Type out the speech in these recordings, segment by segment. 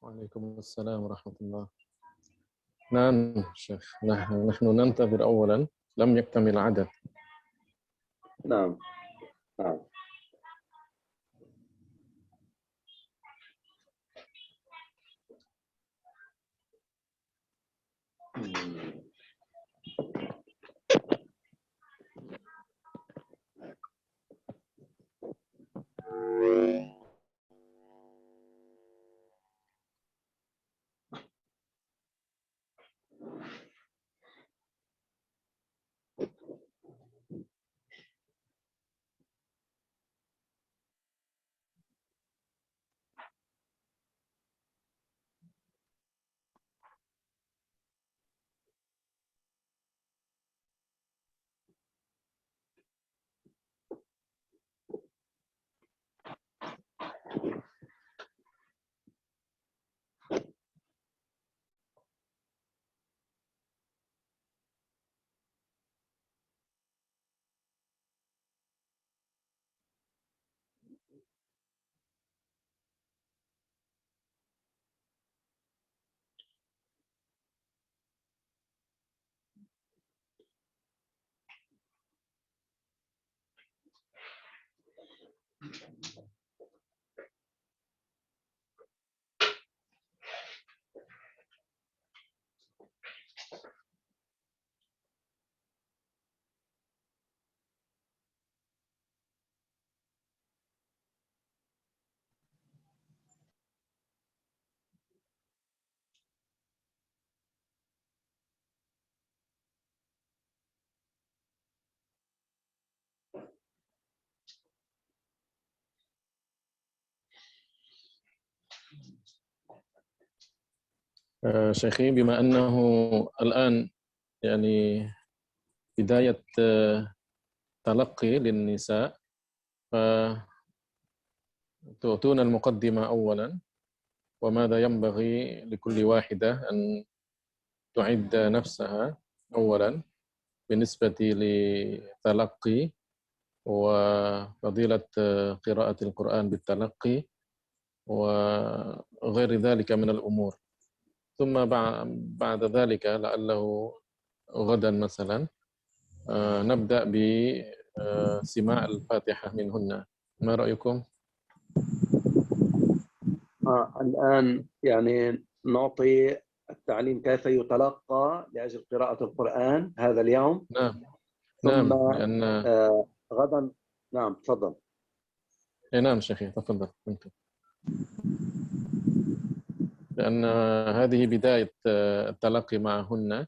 وعليكم السلام ورحمة الله. نعم شيخ، نحن ننتظر أولا، لم يكتمل العدد. نعم نعم. شيخي، بما أنه الآن يعني بداية تلقي للنساء، فتؤتون المقدمة أولا، وماذا ينبغي لكل واحدة أن تعد نفسها أولا بالنسبة لتلقي وفضيلة قراءة القرآن بالتلقي وغير ذلك من الأمور. ثم بعد ذلك لعله غدا مثلا نبدأ بسماع الفاتحة منهن. ما رأيكم؟ الآن يعني نعطي التعليم كيف يتلقى لأجل قراءة القرآن هذا اليوم. نعم ثم نعم، لأن غدا. نعم تفضل. نعم شيخي، تفضل أنت. لأن هذه بداية التلقي معهن،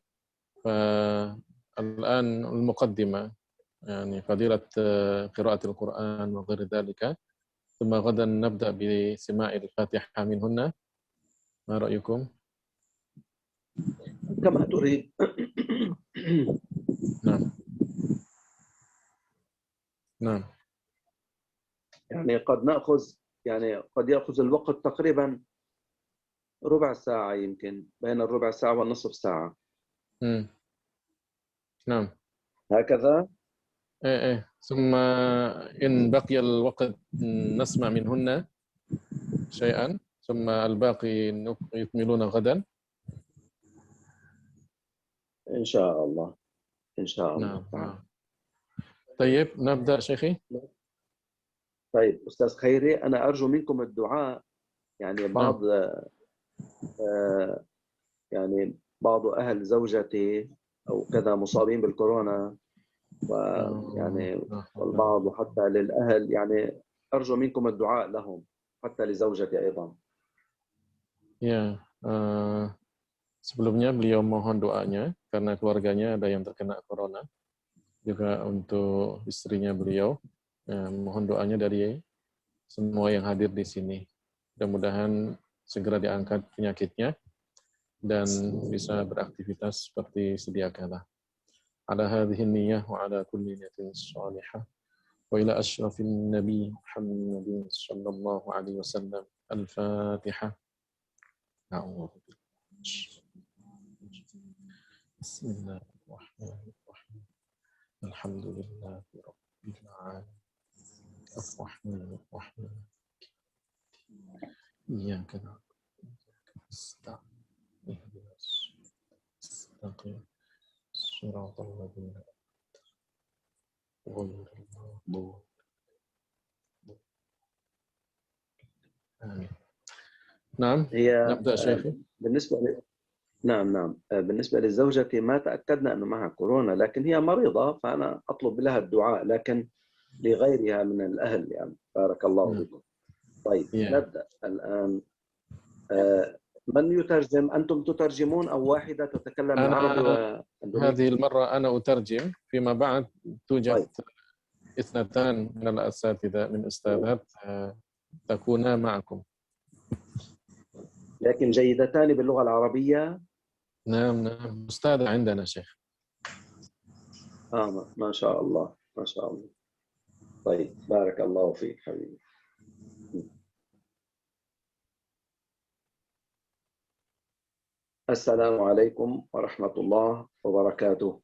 فالآن المقدمة يعني فضيلة قراءة القرآن وغير ذلك، ثم غدا نبدأ بسماع الفاتحة منهن. ما رأيكم؟ كما تريد. نعم نعم. يعني قد يأخذ الوقت تقريبا ربع ساعة، يمكن بين الربع ساعة والنصف ساعة. نعم. هكذا. إيه. ثم إن بقي الوقت نسمع منهن شيئا، ثم الباقي يكملون غدا. إن شاء الله إن شاء الله تعالى. نعم. طيب نبدأ شيخي. طيب أستاذ خيري، أنا أرجو منكم الدعاء. يعني نعم. بعض أهل زوجتي أو كذا مصابين بالكورونا، ويعني والبعض حتى للأهل، يعني أرجو منكم الدعاء لهم حتى لزوجتي أيضا. Ya, sebelumnya beliau mohon doanya karena keluarganya ada yang terkena corona, juga untuk istrinya beliau. Mohon doanya dari semua yang hadir di sini. Mudah-mudahan segera diangkat penyakitnya dan bisa beraktivitas seperti sedia kala. Ala hadhihi niyyah wa ala kulli niyatin shalihah. Wa ila asyrafin nabi Muhammadin sallallahu alaihi wasallam. Al-Fatihah. Bismillahirrahmanirrahim. Alhamdulillahi rabbil alamin. Ar-Rahmanir Rahim. Iyyaka na'budu wa iyyaka نعم نبدأ شيخي. نعم بالنسبة للزوجة ما تأكدنا أنه معها كورونا، لكن هي مريضة، فأنا أطلب لها الدعاء، لكن لغيرها من الأهل يعني. بارك الله بكم. طيب نبدأ الآن. من يترجم؟ أنتم تترجمون أو واحدة تتكلم العربي وأندونيسي؟ هذه المرة أنا أترجم، فيما بعد توجد اثنتان من الأساتذة من أستاذات تكونا معكم. لكن جيدتان باللغة العربية؟ نعم أستاذة عندنا شيخ. ما شاء الله ما شاء الله. طيب بارك الله فيك حبيبي. السلام عليكم ورحمة الله وبركاته.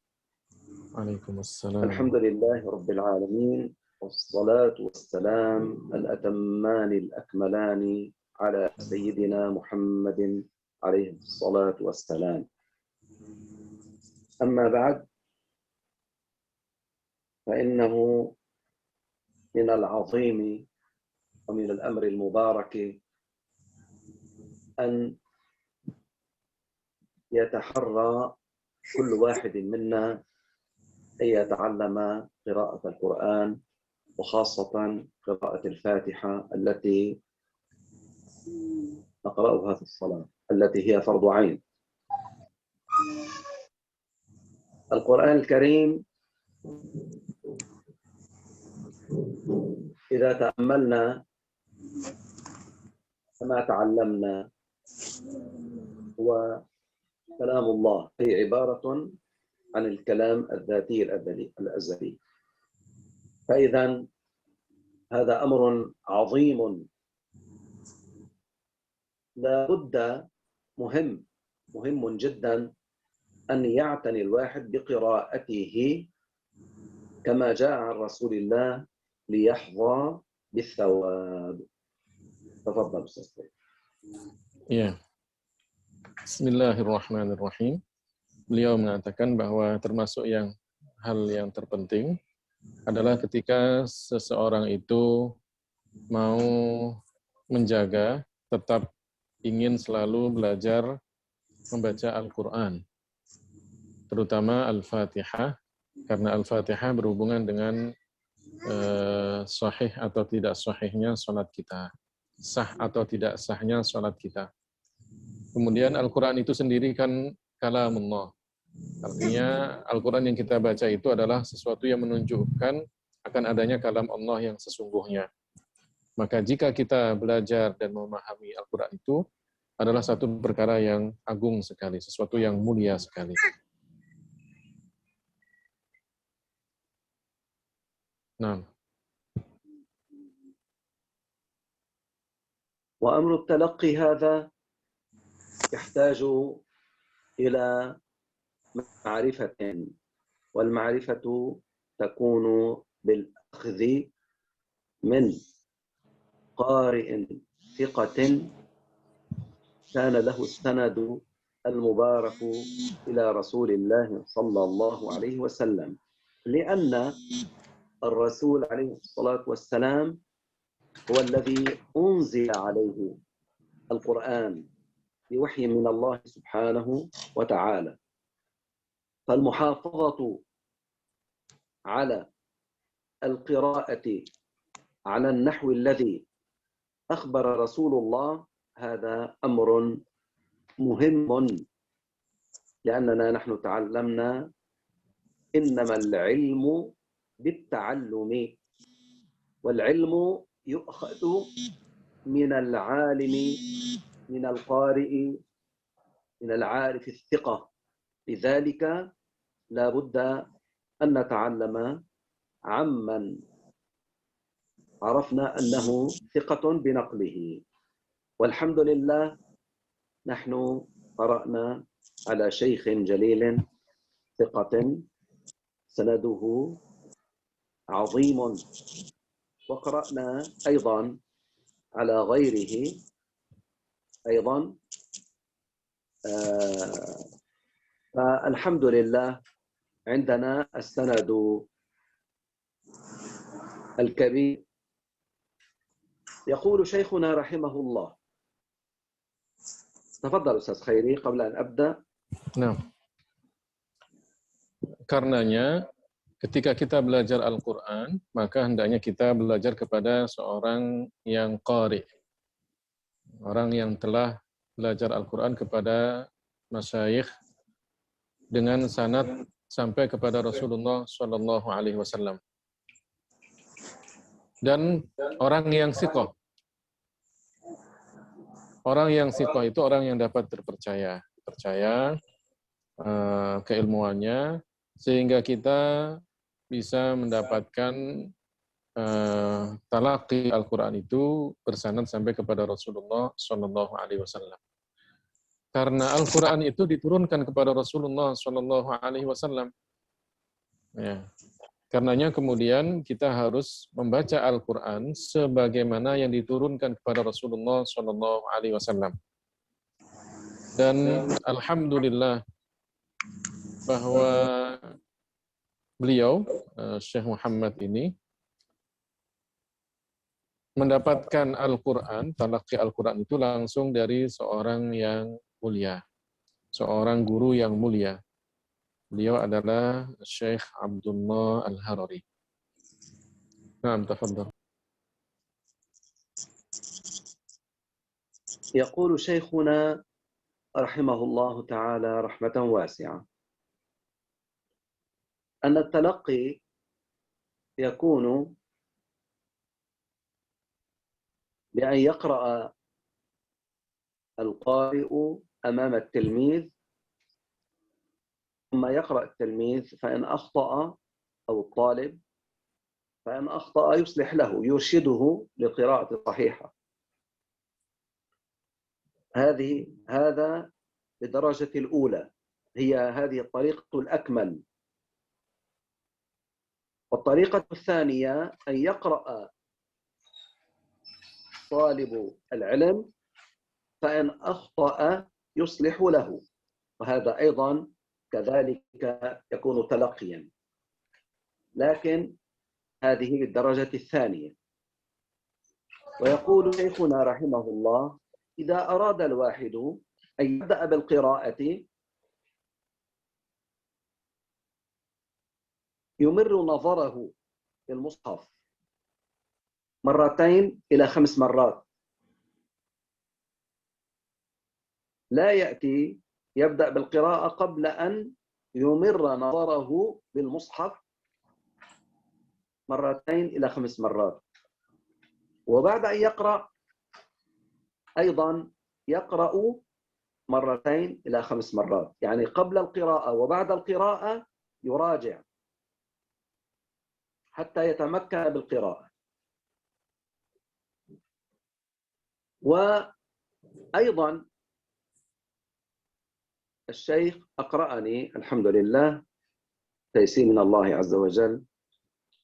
عليكم السلام. الحمد لله رب العالمين، والصلاة والسلام الأتمان الأكملان على سيدنا محمد عليه الصلاة والسلام. أما بعد، فإنه من العظيم ومن الأمر المبارك أن يتحرى كل واحد منا أن يتعلم قراءة القرآن، وخاصة قراءة الفاتحة التي نقرأها في الصلاة، التي هي فرض عين. القرآن الكريم إذا تأملنا كما تعلمنا هو كلام الله، هي عبارة عن الكلام الذاتي الأزلي. فإذا هذا أمر عظيم لا بد، مهم جدا أن يعتني الواحد بقراءته كما جاء عن رسول الله ليحظى بالثواب. تفضل أستاذ. بسم الله الرحمن الرحيم. Beliau mengatakan bahwa termasuk hal yang terpenting adalah ketika seseorang itu mau menjaga, tetap ingin selalu belajar membaca Al-Quran, terutama Al-Fatihah, karena Al-Fatihah berhubungan dengan sahih atau tidak sahihnya salat kita, sah atau tidak sahnya salat kita. Kemudian Al-Quran itu sendiri kan kalamullah. Artinya Al-Quran yang kita baca itu adalah sesuatu yang menunjukkan akan adanya kalam Allah yang sesungguhnya. Maka jika kita belajar dan memahami Al-Quran itu adalah satu perkara yang agung sekali, sesuatu yang mulia sekali. Nah. وأمر التلقي هذا يحتاج إلى معرفة، والمعرفة تكون بالأخذ من قارئ ثقة كان له السند المبارك إلى رسول الله صلى الله عليه وسلم، لأن الرسول عليه الصلاة والسلام هو الذي أنزل عليه القرآن بوحي من الله سبحانه وتعالى. فالمحافظة على القراءة على النحو الذي أخبر رسول الله هذا أمر مهم، لأننا نحن تعلمنا إنما العلم بالتعلم، والعلم يؤخذ من العالم، من القارئ، من العارف الثقة. لذلك لا بد أن نتعلم عمن عرفنا أنه ثقة بنقله. والحمد لله نحن قرأنا على شيخ جليل ثقة سنده عظيم، وقرأنا أيضا على غيره أيضا فالحمد لله عندنا السند الكبير. يقول شيخنا رحمه الله. تفضل أستاذ خيري قبل أن أبدأ. Nah, karenanya ketika kita belajar Al-Quran, maka hendaknya kita belajar kepada seorang yang qari, orang yang telah belajar Al-Quran kepada masyayikh dengan sanad sampai kepada Rasulullah Shallallahu Alaihi Wasallam, dan orang yang siqah. Orang yang siqah itu orang yang dapat terpercaya, keilmuannya, sehingga kita bisa mendapatkan talaqi Al-Quran itu bersanad sampai kepada Rasulullah Shallallahu Alaihi Wasallam. Karena Al-Quran itu diturunkan kepada Rasulullah Shallallahu Alaihi Wasallam. Ya. Karenanya kemudian kita harus membaca Al-Quran sebagaimana yang diturunkan kepada Rasulullah Shallallahu Alaihi Wasallam. Dan alhamdulillah bahwa beliau, Syekh Muhammad ini, mendapatkan Al-Quran, talaqi Al-Quran itu langsung dari seorang yang mulia, seorang guru yang mulia. Beliau adalah Syekh Abdullah Al-Harari. Naam, tafadhal. يقول شيخنا رحمه الله تعالى رحمة واسعة أن التلقي يكون بأن يقرأ القارئ أمام التلميذ، ثم يقرأ التلميذ، فإن أخطأ أو الطالب فإن أخطأ يصلح له، يرشده للقراءة الصحيحة. هذا بالدرجة الأولى، هي هذه الطريقة الأكمل. والطريقة الثانية أن يقرأ طالب العلم فإن أخطأ يصلح له، وهذا أيضا كذلك يكون تلقيا، لكن هذه بالدرجة الثانية. ويقول شيخنا رحمه الله: إذا أراد الواحد أن يبدأ بالقراءة يمر نظره في المصحف 2 إلى 5 مرات، لا يأتي يبدأ بالقراءة قبل أن يمر نظره بالمصحف 2 إلى 5 مرات. وبعد أن يقرأ أيضا يقرأ 2 إلى 5 مرات، يعني قبل القراءة وبعد القراءة يراجع حتى يتمكن بالقراءة. وأيضا الشيخ أقرأني الحمد لله تيسير من الله عز وجل،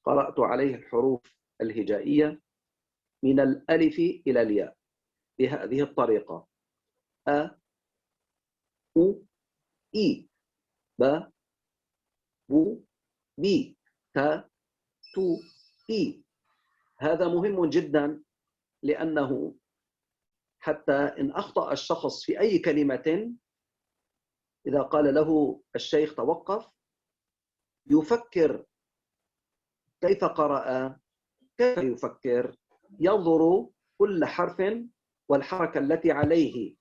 قرأت عليه الحروف الهجائية من الألف إلى الياء بهذه الطريقة: أ أو إي ب بو بي تا تو إي. هذا مهم جدا، لأنه حتى إن أخطأ الشخص في أي كلمة، إذا قال له الشيخ توقف، يفكر كيف قرأ، كيف يفكر، ينظر كل حرف والحركة التي عليه،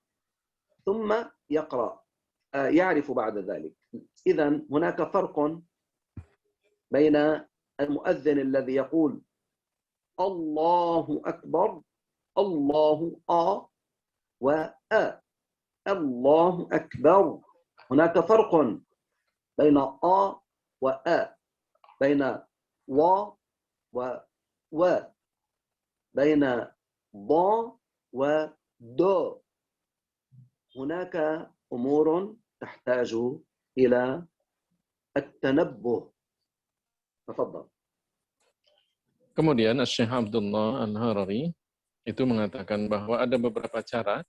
ثم يقرأ، يعرف بعد ذلك. إذن هناك فرق بين المؤذن الذي يقول الله أكبر، الله وآ، الله أكبر. هناك فرق بين وآ، بين و، بين ض ودو. هناك أمور تحتاج إلى التنبه. تفضل. Kemudian Syekh Abdullah Al-Harari itu mengatakan bahwa ada beberapa cara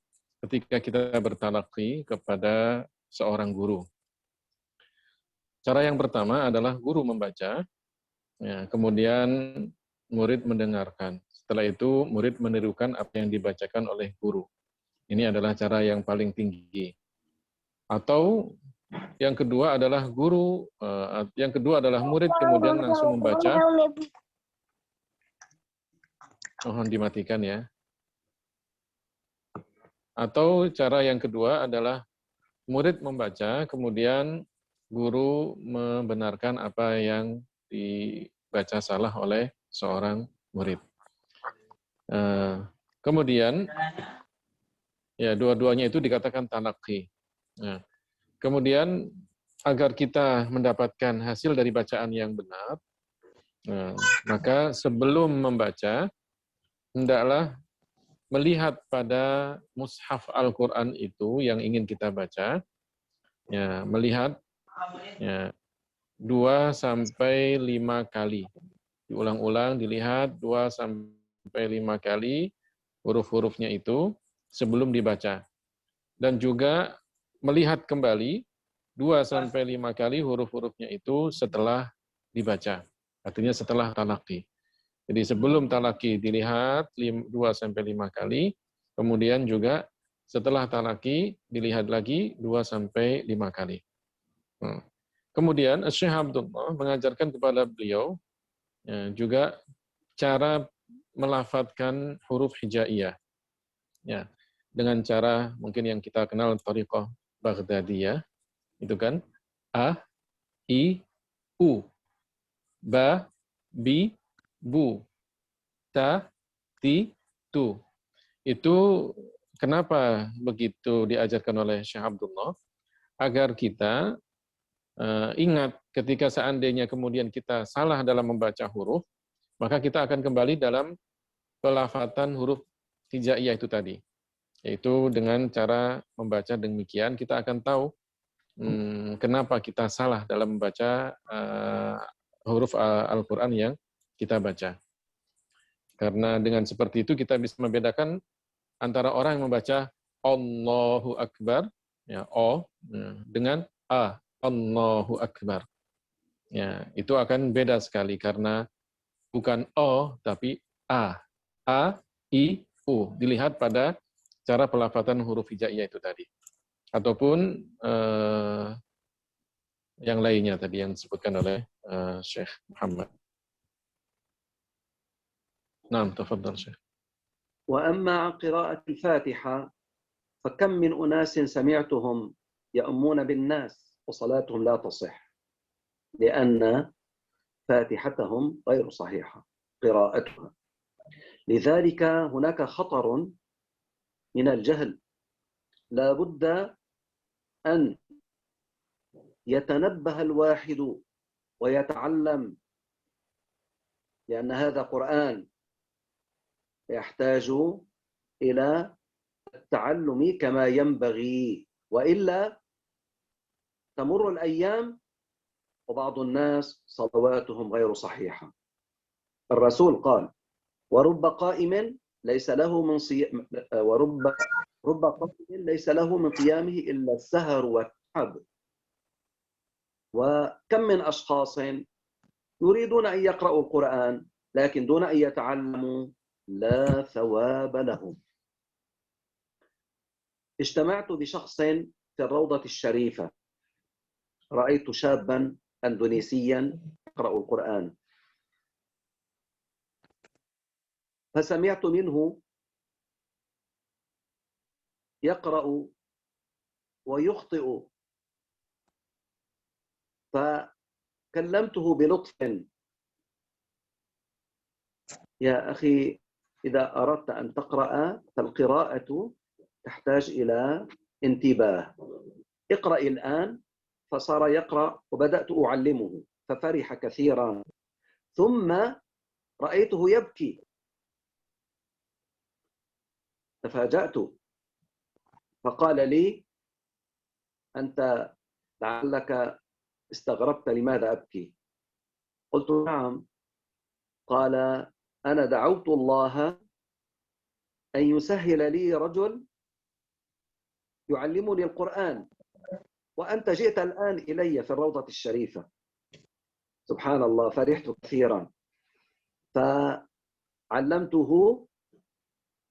ketika kita bertalaqi kepada seorang guru. Cara yang pertama adalah guru membaca, ya, kemudian murid mendengarkan. Setelah itu murid menirukan apa yang dibacakan oleh guru. Ini adalah cara yang paling tinggi. Atau yang kedua adalah murid kemudian langsung membaca. Mohon dimatikan ya. Atau cara yang kedua adalah murid membaca, kemudian guru membenarkan apa yang dibaca salah oleh seorang murid. Kemudian, ya dua-duanya itu dikatakan talaqi. Nah, kemudian agar kita mendapatkan hasil dari bacaan yang benar, maka sebelum membaca, hendaklah melihat pada mushaf Al-Quran itu yang ingin kita baca, ya, melihat ya, 2-5 kali. Diulang-ulang, dilihat 2-5 kali huruf-hurufnya itu sebelum dibaca. Dan juga melihat kembali 2-5 kali huruf-hurufnya itu setelah dibaca. Artinya setelah talaqi. Jadi sebelum talaqi dilihat 2-5 kali, kemudian juga setelah talaqi dilihat lagi 2-5 kali. Kemudian Syekh Abdullah mengajarkan kepada beliau juga cara melafadzkan huruf hijaiyah. Ya, dengan cara mungkin yang kita kenal thariqah Baghdadiyah, itu kan A, I, U, Ba, Bi, Bu, Ta, Ti, Tu. Itu kenapa begitu diajarkan oleh Syekh Abdullah? Agar kita ingat ketika seandainya kemudian kita salah dalam membaca huruf, maka kita akan kembali dalam pelafatan huruf hijaiyah itu tadi. Yaitu dengan cara membaca demikian, kita akan tahu kenapa kita salah dalam membaca huruf Al-Quran yang kita baca. Karena dengan seperti itu kita bisa membedakan antara orang yang membaca Allahu Akbar, ya, O, dengan A, Allahu Akbar. Ya, itu akan beda sekali karena bukan O, tapi A. A, I, U. Dilihat pada cara pelafatan huruf hijaiyah itu tadi. Ataupun yang lainnya tadi yang disebutkan oleh Syekh Muhammad. Naam, tafadhal Syekh. وأما قراءة الفاتحة فكم من أناس سمعتهم يأمون بالناس وصلاتهم لا تصح لأن فاتحتهم غير صحيحة قراءتها. لذلك هناك خطر من الجهل، لا بد أن يتنبه الواحد ويتعلم، لأن هذا قرآن يحتاج إلى التعلم كما ينبغي، وإلا تمر الأيام وبعض الناس صلواتهم غير صحيحة. الرسول قال: ورب قائم ليس له من رب قائم ليس له من قيامه إلا السهر والتعب. وكم من أشخاص يريدون أن يقرأوا القرآن لكن دون أن يتعلموا لا ثواب لهم. اجتمعت بشخص في الروضة الشريفة، رأيت شابا أندونيسيا يقرأ القرآن، فسمعت منه يقرأ ويخطئ، فكلمته بلطف: يا أخي، إذا أردت أن تقرأ فالقراءة تحتاج إلى انتباه، اقرأ الآن. فصار يقرأ وبدأت أعلمه ففرح كثيرا، ثم رأيته يبكي، تفاجأت، فقال لي: أنت لعلك استغربت لماذا أبكي؟ قلت: نعم. قال: أنا دعوت الله أن يسهل لي رجل يعلمني القرآن وأنت جئت الآن إلي في الروضة الشريفة. سبحان الله، فرحت كثيرا. فعلمته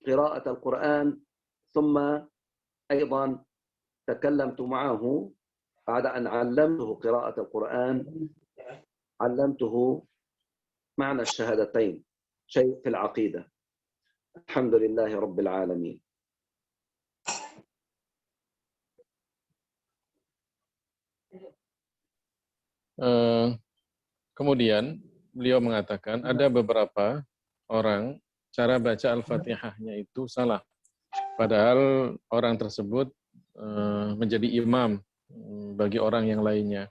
قراءة القرآن، ثم أيضا تكلمت معه بعد أن علمته قراءة القرآن، علمته معنى الشهادتين، شيء في العقيدة. الحمد لله رب العالمين. Kemudian beliau mengatakan ada beberapa orang cara baca Al-Fatihahnya itu salah. Padahal orang tersebut menjadi imam bagi orang yang lainnya.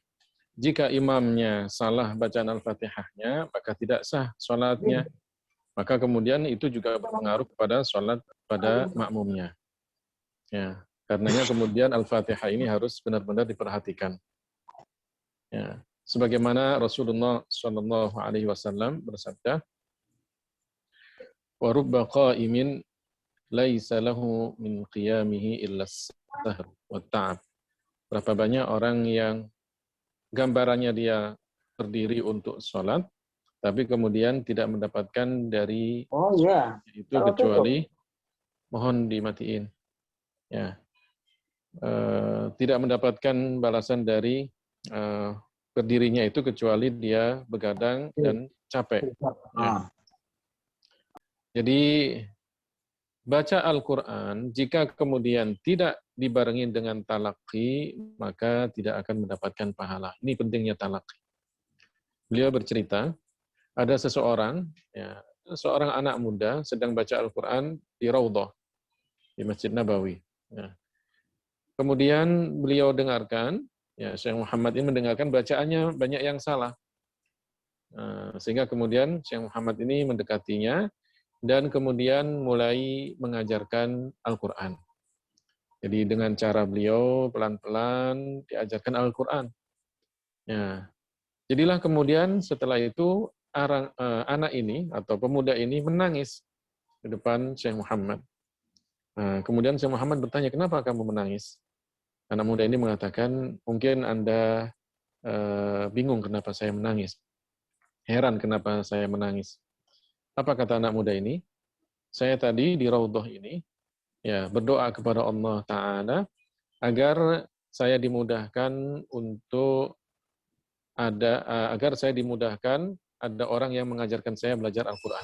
Jika imamnya salah bacaan Al-Fatihahnya, maka tidak sah sholatnya. Maka kemudian itu juga berpengaruh kepada sholat pada makmumnya. Ya, karenanya kemudian Al-Fatihah ini harus benar-benar diperhatikan. Ya, sebagaimana Rasulullah Shallallahu Alaihi Wasallam bersabda, "Wa rubba qa'imin laisa lahu min qiyamihi illa as-sahr wa ta'ab." Berapa banyak orang yang gambarannya dia berdiri untuk sholat, tapi kemudian tidak mendapatkan dari itu kecuali, mohon dimatiin, ya, tidak mendapatkan balasan dari berdirinya itu kecuali dia begadang dan capek. Ya. Jadi baca Al-Quran jika kemudian tidak dibarengi dengan talaqi, maka tidak akan mendapatkan pahala. Ini pentingnya talaqi. Beliau bercerita, ada seseorang, ya, seorang anak muda sedang baca Al-Quran di Raudhah, di Masjid Nabawi. Ya. Kemudian beliau dengarkan, ya, Syekh Muhammad ini mendengarkan bacaannya banyak yang salah. Sehingga kemudian Syekh Muhammad ini mendekatinya dan kemudian mulai mengajarkan Al-Quran. Jadi dengan cara beliau pelan-pelan diajarkan Al-Quran. Ya. Jadilah kemudian setelah itu anak ini atau pemuda ini menangis di depan Syekh Muhammad. Kemudian Syekh Muhammad bertanya, kenapa kamu menangis? Anak muda ini mengatakan, mungkin Anda bingung kenapa saya menangis. Heran kenapa saya menangis. Apa kata anak muda ini? Saya tadi di Raudhah ini, ya, berdoa kepada Allah Ta'ala agar saya dimudahkan ada orang yang mengajarkan saya belajar Al-Quran.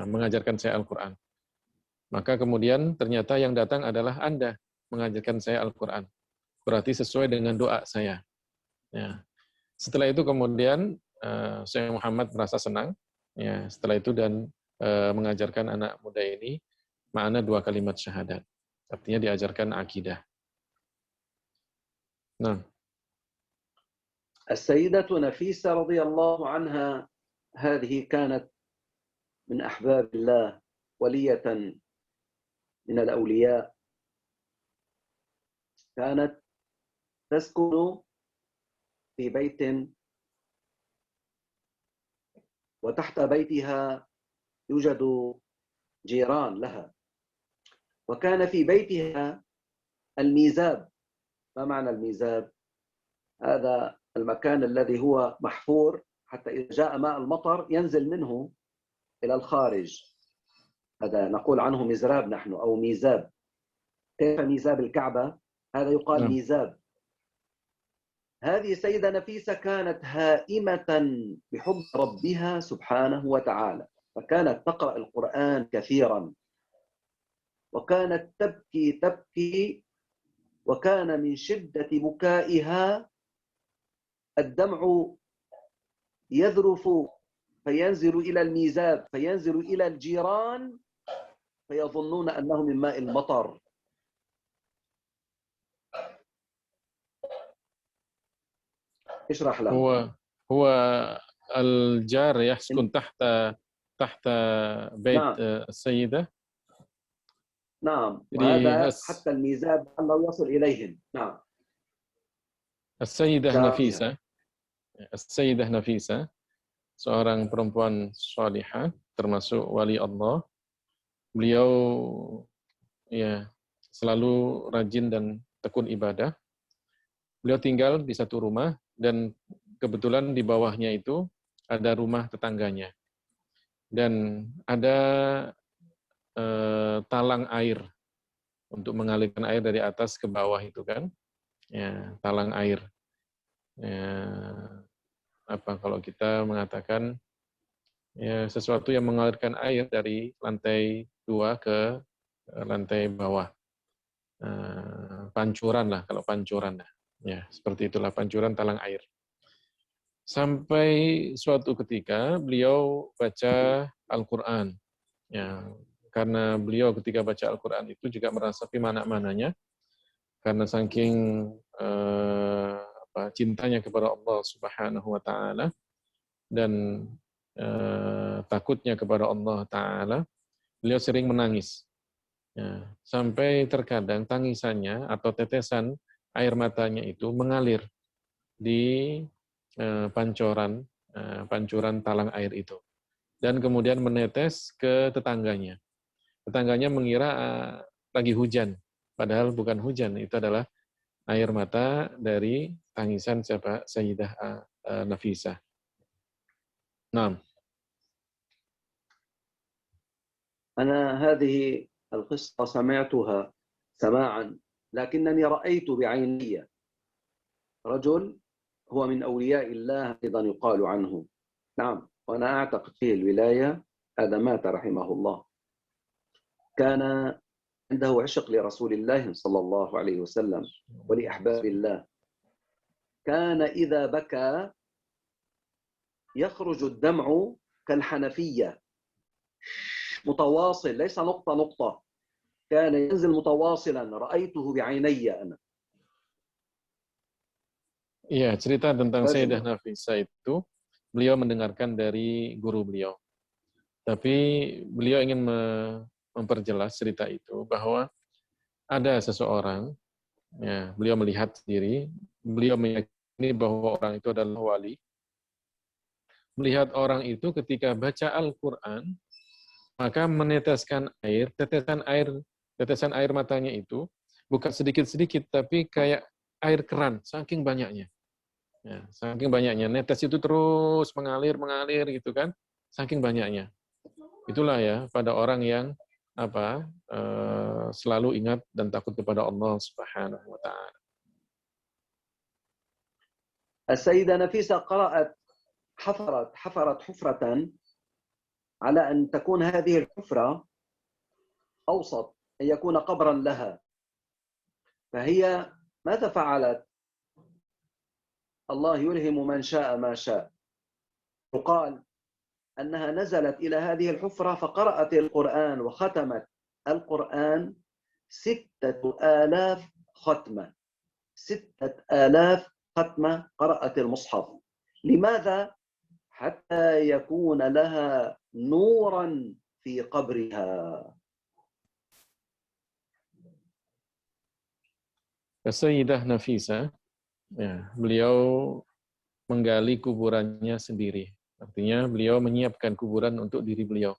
Mengajarkan saya Al-Quran. Maka kemudian ternyata yang datang adalah Anda mengajarkan saya Al-Quran. Berarti sesuai dengan doa saya. Ya. Setelah itu kemudian Syekh Muhammad merasa senang. Ya, setelah itu dan mengajarkan anak muda ini makna 2 kalimat syahadat. Artinya diajarkan akidah. Nah. السيدة نفيسة رضي الله عنها هذه كانت من أحباب الله، ولية من الأولياء، كانت تسكن في بيت وتحت بيتها يوجد جيران لها، وكان في بيتها الميزاب. ما معنى الميزاب؟ هذا المكان الذي هو محفور حتى إذا جاء ماء المطر ينزل منه إلى الخارج. هذا نقول عنه مزراب نحن أو ميزاب. كيف ميزاب الكعبة؟ هذا يقال ميزاب. هذه السيدة نفيسة كانت هائمة بحب ربها سبحانه وتعالى، فكانت تقرأ القرآن كثيرا، وكانت تبكي، وكان من شدة بكائها الدمع يذرف فينزل إلى الميزاب، فينزل إلى الجيران فيظنون أنه من ماء المطر. اشرح له. هو الجار يسكن تحت بيت السيدة. نعم، وهذا حتى الميزاب لعله يصل إليهم. نعم. As-Sayyidah Nafisa, seorang perempuan salihah, termasuk wali Allah. Beliau, ya, selalu rajin dan tekun ibadah. Beliau tinggal di satu rumah dan kebetulan di bawahnya itu ada rumah tetangganya. Dan ada talang air untuk mengalirkan air dari atas ke bawah itu kan. Ya, talang air. Ya, apa kalau kita mengatakan ya sesuatu yang mengalirkan air dari lantai 2 ke lantai bawah. Pancuran lah, kalau pancuran. Ya, seperti itulah pancuran talang air. Sampai suatu ketika beliau baca Al-Quran. Ya, karena beliau ketika baca Al-Quran itu juga merasapi mana-mananya, karena saking cintanya kepada Allah Subhanahu wa Ta'ala dan takutnya kepada Allah Ta'ala, beliau sering menangis. Ya, sampai terkadang tangisannya atau tetesan air matanya itu mengalir di pancuran talang air itu. Dan kemudian menetes ke tetangganya. Tetangganya mengira lagi hujan, padahal bukan hujan, itu adalah air mata dari tangisan siapa? Sayyidah Nafisah. Nah. أنا هذه القصة سمعتها سماعا لكنني رأيت بعيني رجل هو من أولياء الله أيضا يقال عنه. نعم، وأنا أعتقد فيه الولاية. هذا مات رحمه الله. كان عنده عشق لرسول الله صلى الله عليه وسلم ولأحباب الله. كان إذا بكى يخرج الدمع كالحنفية متواصل، ليس نقطة نقطة، كان ينزل متواصلا. رأيته بعيني أنا. Iya, cerita tentang Sayyidah Nafisah itu beliau mendengarkan dari guru beliau. Tapi beliau ingin memperjelas cerita itu bahwa ada seseorang, ya, beliau melihat sendiri, beliau meyakini bahwa orang itu adalah wali. Melihat orang itu ketika baca Al-Quran, maka meneteskan air, tetesan air matanya itu bukan sedikit-sedikit, tapi kayak air keran, saking banyaknya. Ya, saking banyaknya, netes itu terus mengalir gitu kan, saking banyaknya. Itulah ya pada orang yang selalu ingat dan takut kepada Allah Subhanahu wa Ta'ala. السيدة نفيسة قرأت حفرت حفرة على أن تكون هذه الحفرة أوسط، أن يكون قبرا لها. فهي ماذا فعلت؟ الله يلهم من شاء ما شاء. يقال أنها نزلت إلى هذه الحفرة فقرأت القرآن وختمت القرآن 6,000 ختمة. 6,000 ختمة قرأت المصحف. لماذا؟ حتى يكون لها نورا في قبرها. Sayyidah Nafisah, ya, beliau menggali kuburannya sendiri. Artinya beliau menyiapkan kuburan untuk diri beliau.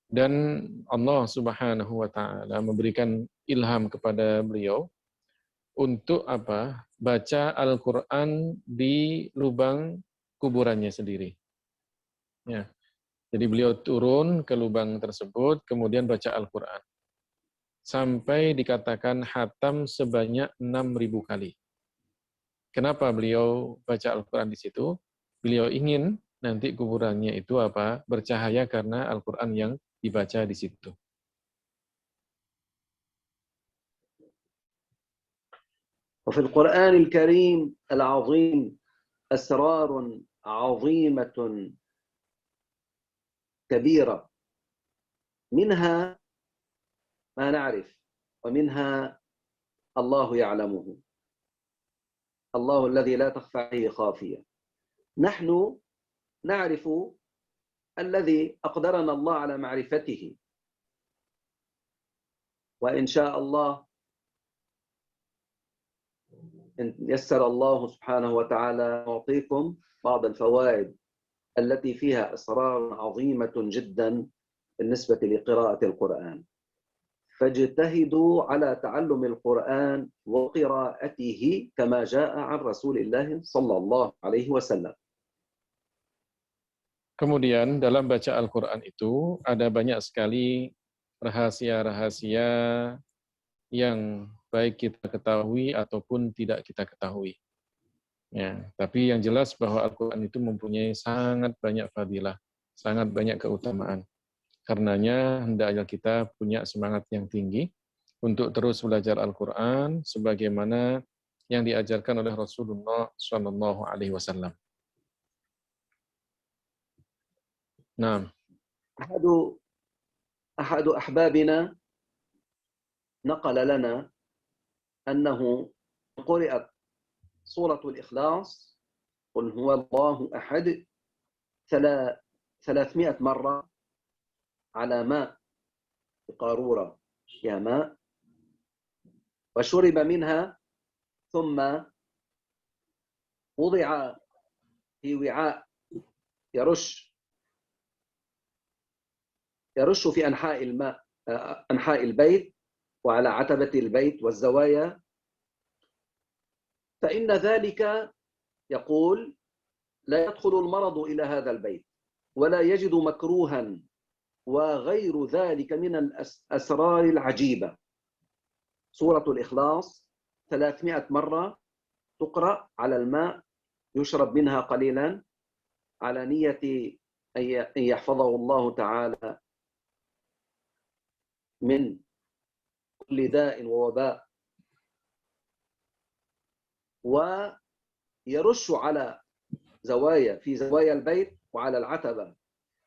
Dan Allah Subhanahu wa Ta'ala memberikan ilham kepada beliau untuk baca Al-Quran di lubang kuburannya sendiri. Ya. Jadi beliau turun ke lubang tersebut, kemudian baca Al-Quran. Sampai dikatakan khatam sebanyak 6.000 kali. Kenapa beliau baca Al-Quran di situ? Beliau ingin nanti kuburannya itu bercahaya karena Al-Quran yang dibaca di situ. وفي القرآن الكريم العظيم أسرار عظيمة كبيرة، منها ما نعرف ومنها الله يعلمه، الله الذي لا تخفى عليه خافية. نحن نعرف الذي أقدرنا الله على معرفته، وإن شاء الله إن يسر الله سبحانه وتعالى نعطيكم بعض الفوائد التي فيها أسرار عظيمة جدا بالنسبة لقراءة القرآن. فاجتهدوا على تعلم القرآن وقراءته كما جاء عن رسول الله صلى الله عليه وسلم. Kemudian dalam baca Al-Quran itu ada banyak sekali rahasia-rahasia yang baik kita ketahui ataupun tidak kita ketahui. Ya, tapi yang jelas bahwa Al-Quran itu mempunyai sangat banyak fadilah, sangat banyak keutamaan. Karenanya hendaknya kita punya semangat yang tinggi untuk terus belajar Al-Quran sebagaimana yang diajarkan oleh Rasulullah SAW. Nah, أحد أحبابنا نقل لنا أنه قرأت سورة الإخلاص قل هو الله أحد 300 مرة على ماء قارورة يا ماء وشرب منها ثم وضع في وعاء يرش في أنحاء البيت وعلى عتبة البيت والزوايا، فإن ذلك يقول لا يدخل المرض إلى هذا البيت ولا يجد مكروها وغير ذلك من الأسرار العجيبة. سورة الإخلاص 300 مرة تقرأ على الماء يشرب منها قليلا على نية أن يحفظه الله تعالى من كل داء ووباء، ويرش على في زوايا البيت وعلى العتبة،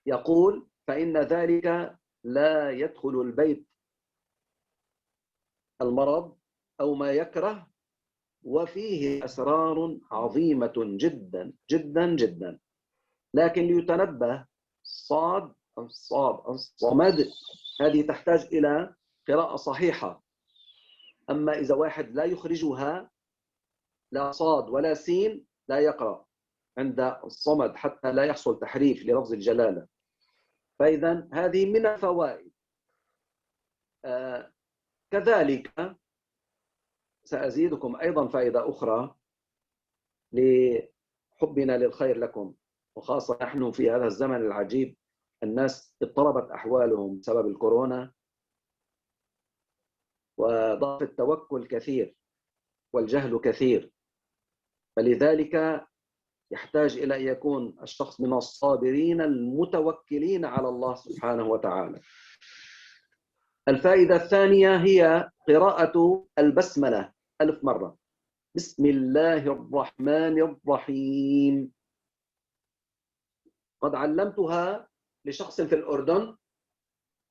يقول فإن ذلك لا يدخل البيت المرض أو ما يكره، وفيه أسرار عظيمة جدا جدا جدا. لكن ليتنبه الصمد هذه تحتاج إلى قراءة صحيحة. أما إذا واحد لا يخرجها لا صاد ولا سين لا يقرأ عند الصمد حتى لا يحصل تحريف للفظ الجلالة. فإذا هذه من الفوائد. كذلك سأزيدكم أيضا فائدة أخرى لحبنا للخير لكم، وخاصة نحن في هذا الزمن العجيب الناس اضطربت أحوالهم بسبب الكورونا وضعف التوكل كثير والجهل كثير، فلذلك يحتاج إلى أن يكون الشخص من الصابرين المتوكلين على الله سبحانه وتعالى. الفائدة الثانية هي قراءة البسملة 1000 مرة. بسم الله الرحمن الرحيم. قد علمتها لشخص في الأردن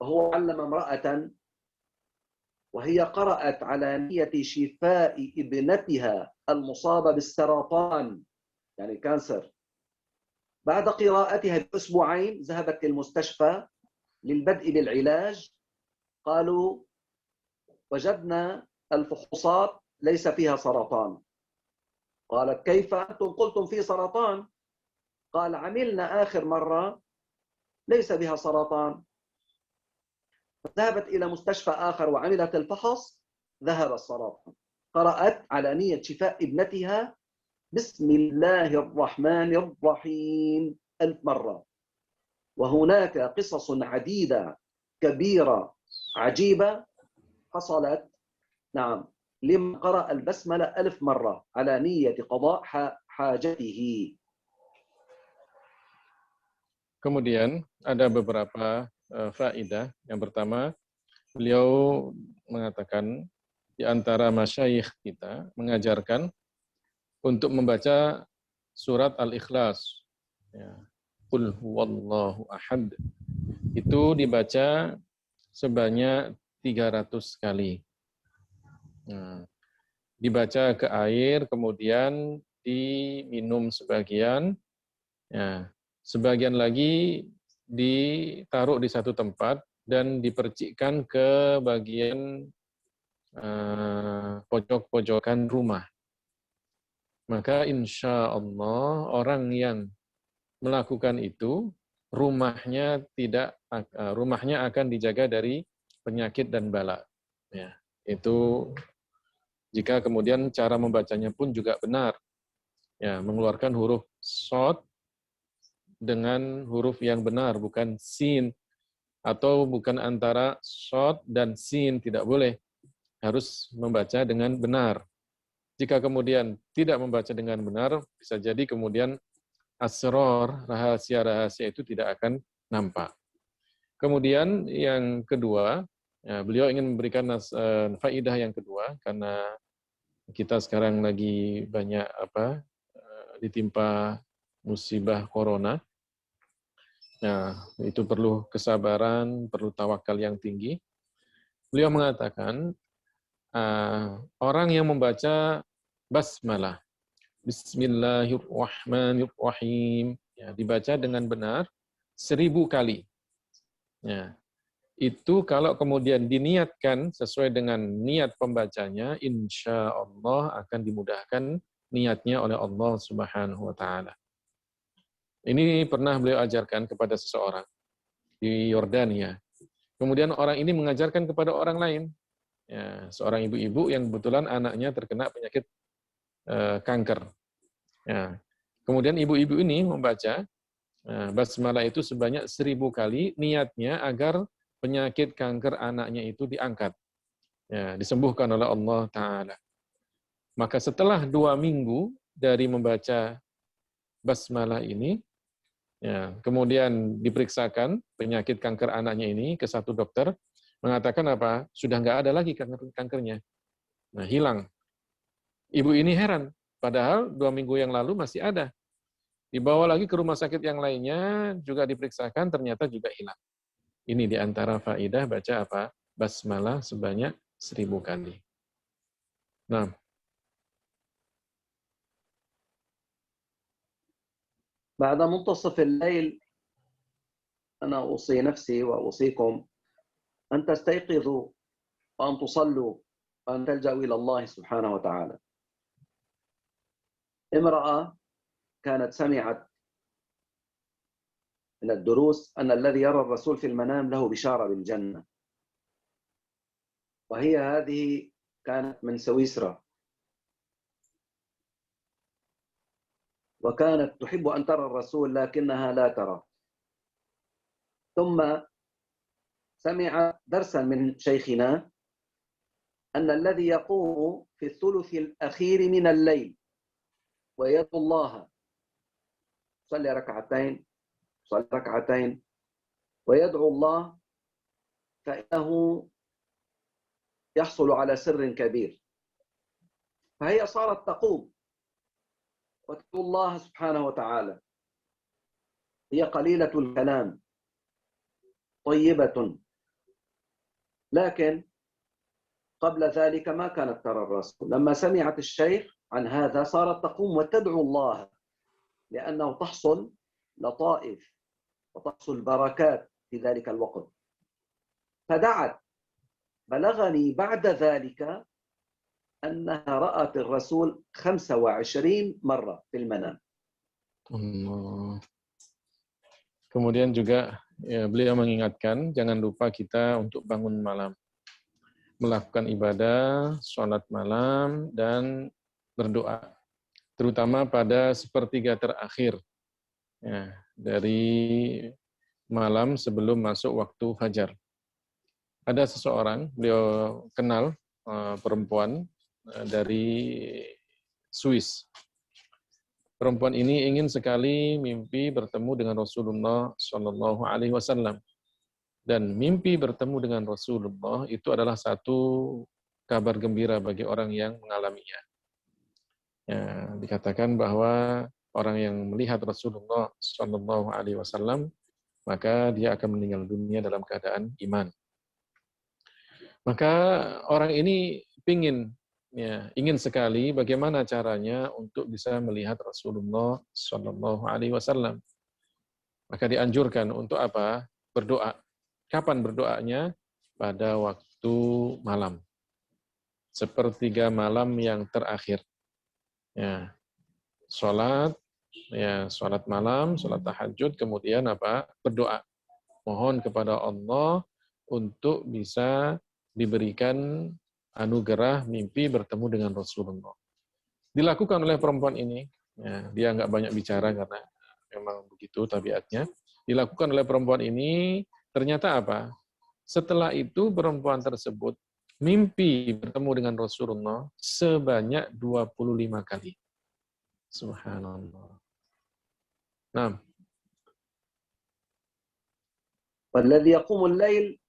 وهو علم امرأة وهي قرأت على نية شفاء ابنتها المصابة بالسرطان يعني كانسر. بعد قراءتها بأسبوعين ذهبت للمستشفى للبدء بالعلاج، قالوا وجدنا الفحوصات ليس فيها سرطان. قالت كيف أنتم قلتم في سرطان؟ قال عملنا آخر مرة ليس بها سرطان. ذهبت إلى مستشفى آخر وعملت الفحص ذهب السرطان. قرأت على نية شفاء ابنتها بسم الله الرحمن الرحيم 1000 مرة. وهناك قصص عديدة كبيرة عجيبة حصلت نعم لمن قرأ البسملة 1000 مرة على نية قضاء حاجته. kemudian ada beberapa faedah. Yang pertama, beliau mengatakan di antara masyayikh kita mengajarkan untuk membaca surat Al-Ikhlas. Ya. Qul huwallahu ahad. Itu dibaca sebanyak 300 kali. Nah, dibaca ke air, kemudian diminum sebagian, ya, sebagian lagi ditaruh di satu tempat dan dipercikkan ke bagian pojok-pojokan rumah. Maka insya Allah orang yang melakukan itu rumahnya akan dijaga dari penyakit dan bala. Ya, itu jika kemudian cara membacanya pun juga benar. Ya, mengeluarkan huruf shad dengan huruf yang benar, bukan sin, atau bukan antara shad dan sin, tidak boleh. Harus membaca dengan benar. Jika kemudian tidak membaca dengan benar, bisa jadi kemudian asror, rahasia-rahasia itu tidak akan nampak. Kemudian yang kedua, ya, beliau ingin memberikan faidah yang kedua, karena kita sekarang lagi banyak ditimpa musibah corona. Nah, itu perlu kesabaran, perlu tawakal yang tinggi. Beliau mengatakan, orang yang membaca basmalah, Bismillahirrahmanirrahim, ya, dibaca dengan benar 1000 kali. Ya, itu kalau kemudian diniatkan sesuai dengan niat pembacanya, insya Allah akan dimudahkan niatnya oleh Allah Subhanahu wa Ta'ala. Ini pernah beliau ajarkan kepada seseorang di Yordania. Kemudian orang ini mengajarkan kepada orang lain. Ya, seorang ibu-ibu yang kebetulan anaknya terkena penyakit kanker. Ya. Kemudian ibu-ibu ini membaca basmalah itu sebanyak 1000 kali, niatnya agar penyakit kanker anaknya itu diangkat. Ya, disembuhkan oleh Allah Ta'ala. Maka setelah 2 minggu dari membaca basmalah ini, ya, kemudian diperiksakan penyakit kanker anaknya ini ke satu dokter, mengatakan apa? Sudah nggak ada lagi kankernya. Nah, hilang. Ibu ini heran, padahal 2 minggu yang lalu masih ada. Dibawa lagi ke rumah sakit yang lainnya, juga diperiksakan, ternyata juga hilang. Ini diantara faidah baca apa? Basmalah sebanyak 1000 kali. Nah, بعد منتصف الليل أنا أوصي نفسي وأوصيكم أن تستيقظوا وأن تصلوا وأن تلجأوا إلى الله سبحانه وتعالى. امرأة كانت سمعت من الدروس أن الذي يرى الرسول في المنام له بشارة بالجنة، وهي هذه كانت من سويسرا، وكانت تحب أن ترى الرسول لكنها لا ترى. ثم سمع درسا من شيخنا أن الذي يقوم في الثلث الأخير من الليل ويدعو الله، صلي ركعتين ويدعو الله، فإنه يحصل على سر كبير. فهي صارت تقوم وتدعو الله سبحانه وتعالى. هي قليلة الكلام، طيبة، لكن قبل ذلك ما كانت ترى الرسول. لما سمعت الشيخ عن هذا صارت تقوم وتدعو الله، لأنه تحصل لطائف وتحصل بركات في ذلك الوقت. فدعت. بلغني بعد ذلك أنها رأت الرسول 25 مرة في المنام. Kemudian juga ya, beliau mengingatkan, jangan lupa kita untuk bangun malam, melakukan ibadah, sholat malam, dan berdoa. Terutama pada sepertiga terakhir ya, dari malam sebelum masuk waktu fajar. Ada seseorang, beliau kenal perempuan dari Swiss. Perempuan ini ingin sekali mimpi bertemu dengan Rasulullah Shallallahu Alaihi Wasallam, dan mimpi bertemu dengan Rasulullah itu adalah satu kabar gembira bagi orang yang mengalaminya. Ya, dikatakan bahwa orang yang melihat Rasulullah Shallallahu Alaihi Wasallam maka dia akan meninggal dunia dalam keadaan iman. Maka orang ini ingin sekali bagaimana caranya untuk bisa melihat Rasulullah Shallallahu Alaihi Wasallam. Maka dianjurkan untuk apa? Berdoa. Kapan berdoanya? Pada waktu malam. Sepertiga malam yang terakhir. Ya, sholat malam, sholat tahajud, kemudian apa? Berdoa. Mohon kepada Allah untuk bisa diberikan anugerah mimpi bertemu dengan Rasulullah. Dilakukan oleh perempuan ini, ya, dia nggak banyak bicara karena memang begitu tabiatnya. Dilakukan oleh perempuan ini, ternyata apa? Setelah itu perempuan tersebut mimpi bertemu dengan Rasulullah sebanyak 25 kali. Subhanallah. Nah, والذي يقوم الليل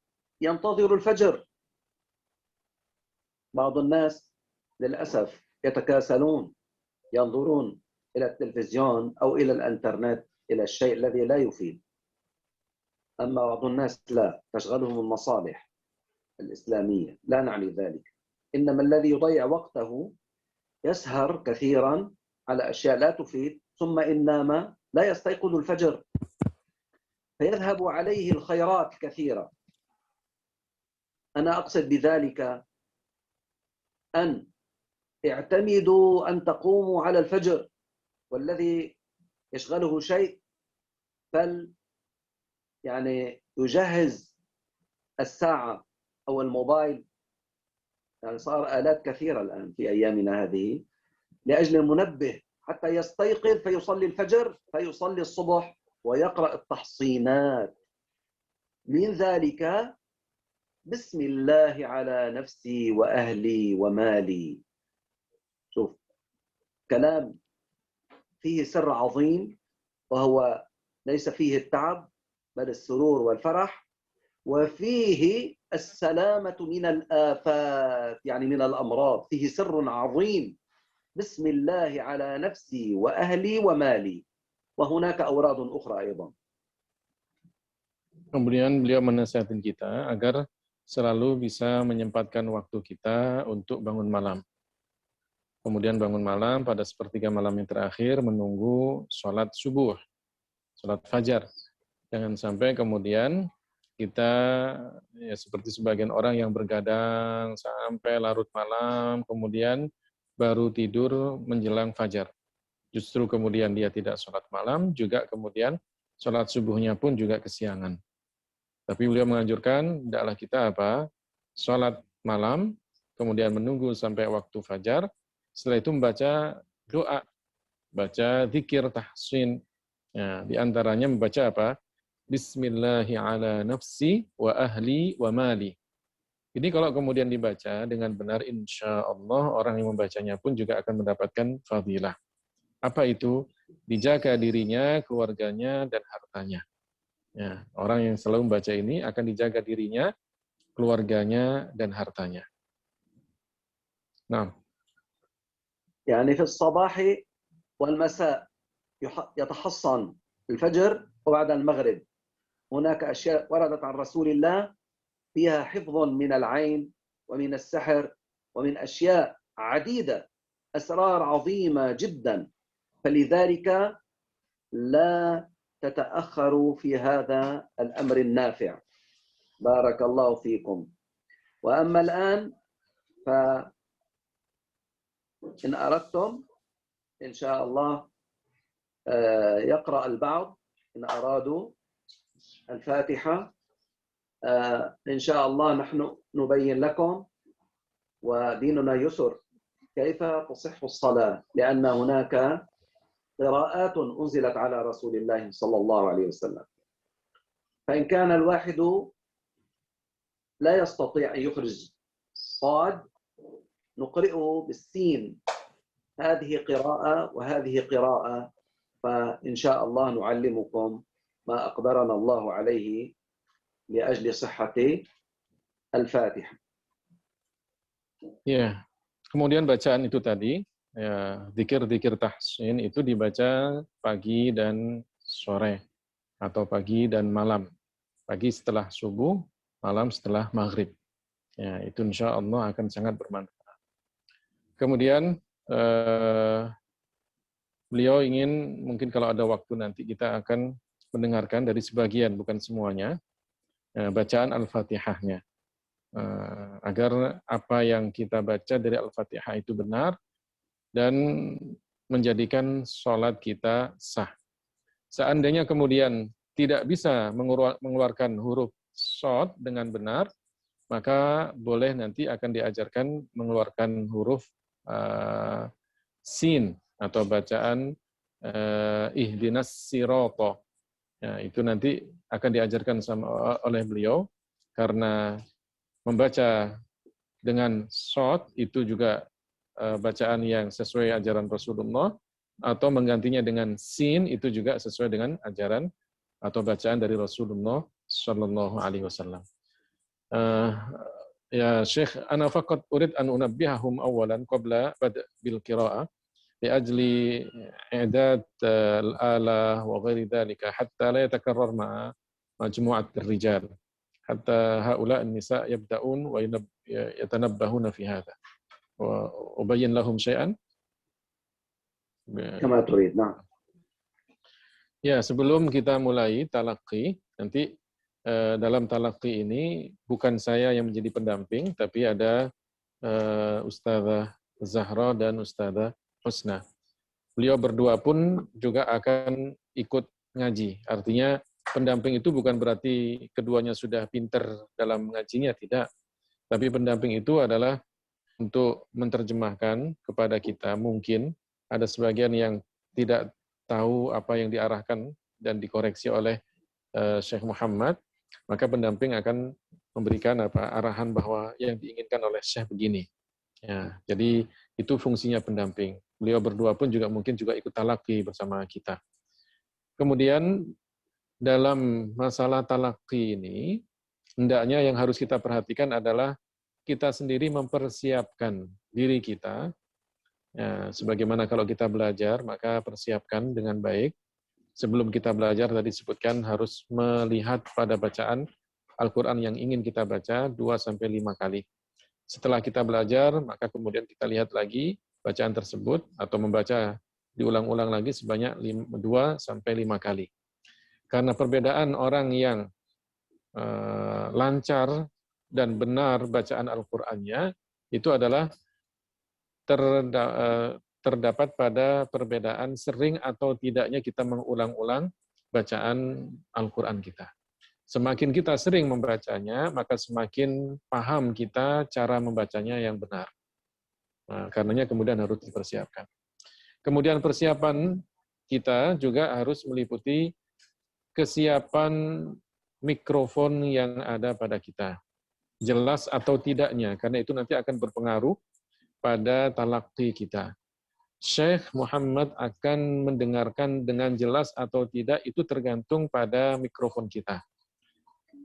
ينتظر الفجر. بعض الناس للأسف يتكاسلون، ينظرون إلى التلفزيون أو إلى الإنترنت، إلى الشيء الذي لا يفيد. أما بعض الناس لا، تشغلهم المصالح الإسلامية، لا نعني ذلك، إنما الذي يضيع وقته يسهر كثيرا على أشياء لا تفيد، ثم إن نام لا يستيقظ الفجر، فيذهب عليه الخيرات كثيرة. أنا أقصد بذلك أن اعتمدوا أن تقوموا على الفجر، والذي يشغله شيء يعني يجهز الساعة أو الموبايل، يعني صار آلات كثيرة الآن في أيامنا هذه لأجل المنبه حتى يستيقظ فيصلي الفجر، فيصلي الصبح ويقرأ التحصينات. من ذلك بسم الله على نفسي وأهلي ومالي. شوف كلام فيه سر عظيم، وهو ليس فيه التعب بل السرور والفرح، وفيه السلامة من الآفات، يعني من الأمراض. فيه سر عظيم، بسم الله على نفسي وأهلي ومالي، وهناك أوراد أخرى أيضا. kemudian beliau menasihatkan kita agar selalu bisa menyempatkan waktu kita untuk bangun malam. Kemudian bangun malam pada sepertiga malam yang terakhir menunggu sholat subuh, sholat fajar. Jangan sampai kemudian kita ya seperti sebagian orang yang bergadang sampai larut malam, kemudian baru tidur menjelang fajar. Justru kemudian dia tidak sholat malam, juga kemudian sholat subuhnya pun juga kesiangan. Tapi beliau menganjurkan, hendaklah kita apa? Sholat malam, kemudian menunggu sampai waktu fajar, setelah itu membaca doa, baca zikir tahsin. Ya, di antaranya membaca apa? Bismillahi ala nafsi wa ahli wa mali. Ini kalau kemudian dibaca dengan benar, insya Allah orang yang membacanya pun juga akan mendapatkan fadilah. Apa itu? Dijaga dirinya, keluarganya, dan hartanya. Ya, orang yang selalu membaca ini akan dijaga dirinya, keluarganya, dan hartanya. Nah, يعني في الصباح والمساء يتحصن الفجر وبعد المغرب. هناك أشياء وردت عن رسول الله فيها حفظ من العين ومن السحر ومن أشياء عديدة، أسرار عظيمة جدا، فلذلك لا تتأخروا في هذا الأمر النافع. بارك الله فيكم. وأما الآن فإن أردتم إن شاء الله يقرأ البعض إن أرادوا الفاتحة، إن شاء الله نحن نبين لكم، وديننا يسر كيف تصح الصلاة، لأن هناك قراءات أنزلت على رسول الله صلى الله عليه وسلم. فإن كان الواحد لا يستطيع أن يخرج صاد، نقرئه بالسين، هذه قراءة وهذه قراءة، فإن شاء الله نعلمكم ما أقدرنا الله عليه لأجل صحة الفاتحة. ya. Kemudian bacaan itu tadi, ya, zikir-zikir tahsin itu dibaca pagi dan sore, atau pagi dan malam. Pagi setelah subuh, malam setelah maghrib. Ya, itu insya Allah akan sangat bermanfaat. Kemudian beliau ingin, mungkin kalau ada waktu nanti kita akan mendengarkan dari sebagian, bukan semuanya, bacaan Al-Fatihahnya. Agar apa yang kita baca dari Al-Fatihah itu benar dan menjadikan sholat kita sah. Seandainya kemudian tidak bisa mengeluarkan huruf shod dengan benar, maka boleh nanti akan diajarkan mengeluarkan huruf sin atau bacaan ihdinas sirata. Nah, itu nanti akan diajarkan oleh beliau, karena membaca dengan short itu juga bacaan yang sesuai ajaran Rasulullah, atau menggantinya dengan sin itu juga sesuai dengan ajaran atau bacaan dari Rasulullah Shallallahu Alaihi Wasallam. Ya Syekh, ana faqat urid an unabbihahum awalan qabla bad' bil qira'ah لأجل إعداد الآلة وغير ذلك حتى لا يتكرر مع مجموعة الرجال حتى هؤلاء النساء يبدأون ويتنبهون في هذا وأبين لهم شيئا كما تريد. نعم. Ya, sebelum kita mulai talaqi, nanti dalam talaqi ini bukan saya yang menjadi pendamping, tapi ada Ustazah Zahra dan Ustazah Husna. Beliau berdua pun juga akan ikut ngaji. Artinya pendamping itu bukan berarti keduanya sudah pinter dalam ngajinya, tidak. Tapi pendamping itu adalah untuk menerjemahkan kepada kita. Mungkin ada sebagian yang tidak tahu apa yang diarahkan dan dikoreksi oleh Syekh Muhammad, maka pendamping akan memberikan arahan bahwa yang diinginkan oleh Syekh begini. Ya, jadi itu fungsinya pendamping. Beliau berdua pun juga mungkin juga ikut talaqi bersama kita. Kemudian dalam masalah talaqi ini, hendaknya yang harus kita perhatikan adalah kita sendiri mempersiapkan diri kita. Ya, sebagaimana kalau kita belajar, maka persiapkan dengan baik. Sebelum kita belajar, tadi disebutkan harus melihat pada bacaan Al-Quran yang ingin kita baca 2-5 kali. Setelah kita belajar, maka kemudian kita lihat lagi bacaan tersebut atau membaca diulang-ulang lagi sebanyak 2-5 kali. Karena perbedaan orang yang lancar dan benar bacaan Al-Qur'annya itu adalah terdapat pada perbedaan sering atau tidaknya kita mengulang-ulang bacaan Al-Qur'an kita. Semakin kita sering membacanya, maka semakin paham kita cara membacanya yang benar. Nah, karenanya kemudian harus dipersiapkan. Kemudian persiapan kita juga harus meliputi kesiapan mikrofon yang ada pada kita. Jelas atau tidaknya, karena itu nanti akan berpengaruh pada talaqi kita. Syekh Muhammad akan mendengarkan dengan jelas atau tidak, itu tergantung pada mikrofon kita.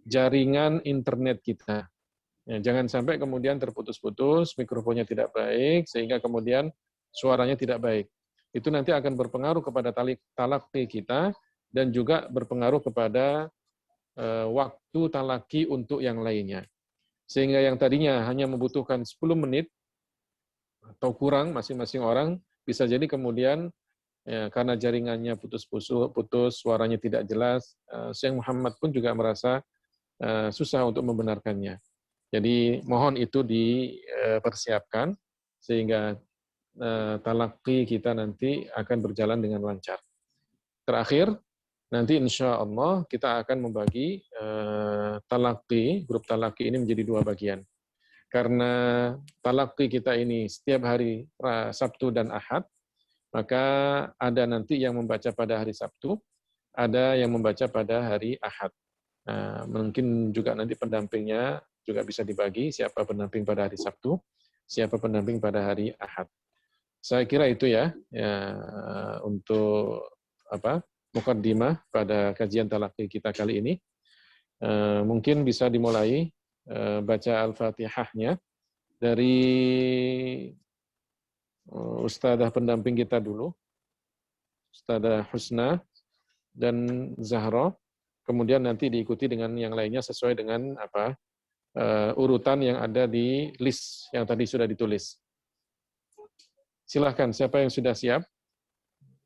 Jaringan internet kita. Ya, jangan sampai kemudian terputus-putus, mikrofonnya tidak baik, sehingga kemudian suaranya tidak baik. Itu nanti akan berpengaruh kepada talaqi kita, dan juga berpengaruh kepada waktu talaqi untuk yang lainnya. Sehingga yang tadinya hanya membutuhkan 10 menit, atau kurang masing-masing orang, bisa jadi kemudian ya, karena jaringannya putus, suaranya tidak jelas, Syekh Muhammad pun juga merasa susah untuk membenarkannya. Jadi mohon itu dipersiapkan sehingga talaqi kita nanti akan berjalan dengan lancar. Terakhir, nanti insya Allah kita akan membagi talaqi, grup talaqi ini menjadi 2 bagian. Karena talaqi kita ini setiap hari Sabtu dan Ahad, maka ada nanti yang membaca pada hari Sabtu, ada yang membaca pada hari Ahad. Nah, mungkin juga nanti pendampingnya juga bisa dibagi, siapa pendamping pada hari Sabtu, siapa pendamping pada hari Ahad. Saya kira itu ya untuk mukaddimah pada kajian talaqi kita kali ini. Mungkin bisa dimulai baca Al-Fatihahnya dari Ustadzah pendamping kita dulu, Ustadzah Husna dan Zahra. Kemudian nanti diikuti dengan yang lainnya sesuai dengan urutan yang ada di list yang tadi sudah ditulis. Silahkan, siapa yang sudah siap?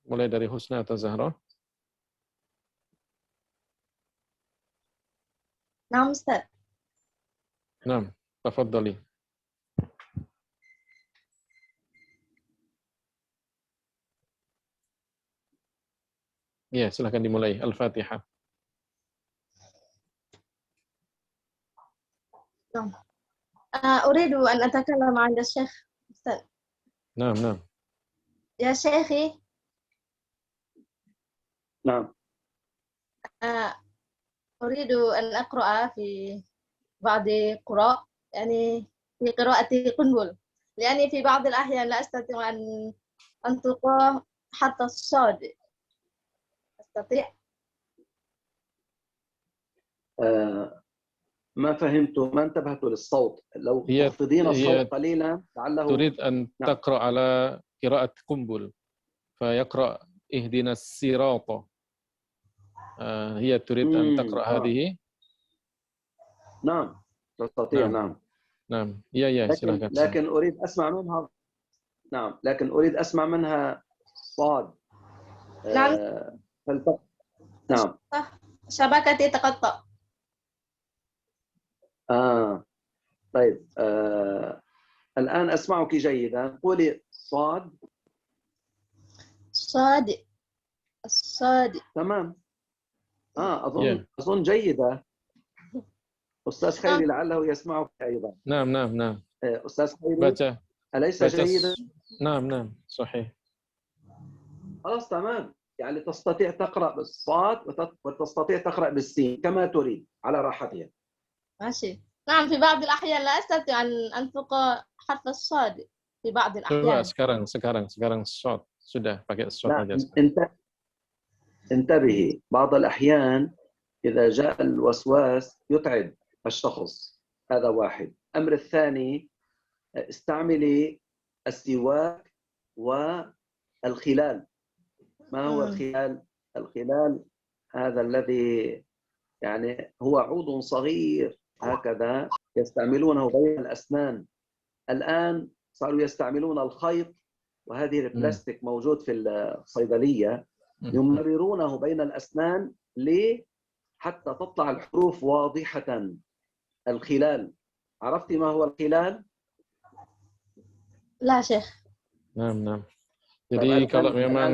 Mulai dari Husna atau Zahra? Nah, Ustaz. Nah, tafadhali. Ya, silahkan dimulai. Al-Fatihah. أريد أن أتكلم عند الشيخ أستاذ. نعم نعم. يا شيخي. نعم. أريد أن أقرأ في بعض قراء، يعني في قراءة قنبل، لأني في بعض الأحيان لا أستطيع أن أنطق حرف الصاد. أستطيع؟ ما فهمت، ما انتبهت للصوت. لو تخفضين الصوت قليلا لعله. تريد أن تقرأ على قراءة قنبل، فيقرأ اهدنا الصراط. هي تريد أن تقرأ هذه؟ نعم تستطيع. نعم نعم. يا لكن أريد أسمع منها. نعم لكن أريد أسمع منها صاد. نعم. نعم. شبكتي تقطع. طيب. الآن أسمعك جيدا. قولي صاد. صاد. الصاد. تمام. أظن جيدة. أستاذ خيري لعله يسمعك أيضا. نعم. أستاذ خيري أليس جيدا؟ نعم صحيح. خلاص تمام، يعني تستطيع تقرأ بالصاد وتستطيع تقرأ بالسين كما تريد على راحتها. ماشي. نعم في بعض الأحيان لا أستطيع أن أنطق حرف الصاد في بعض الأحيان. sekarang short sudah pakai short aja. انتبهي، بعض الأحيان إذا جاء الوسواس يتعب الشخص، هذا واحد. الأمر الثاني، استعملي السواك والخلال. ما هو الخلال؟ الخلال هذا الذي يعني هو عود صغير هكذا يستعملونه بين الأسنان. الآن صاروا يستعملون الخيط، وهذه البلاستيك موجود في الصيدلية، يمررونه بين الأسنان حتى تطلع الحروف واضحة. الخلال، عرفتي ما هو الخلال؟ لا شيخ. نعم. Jadi kalau memang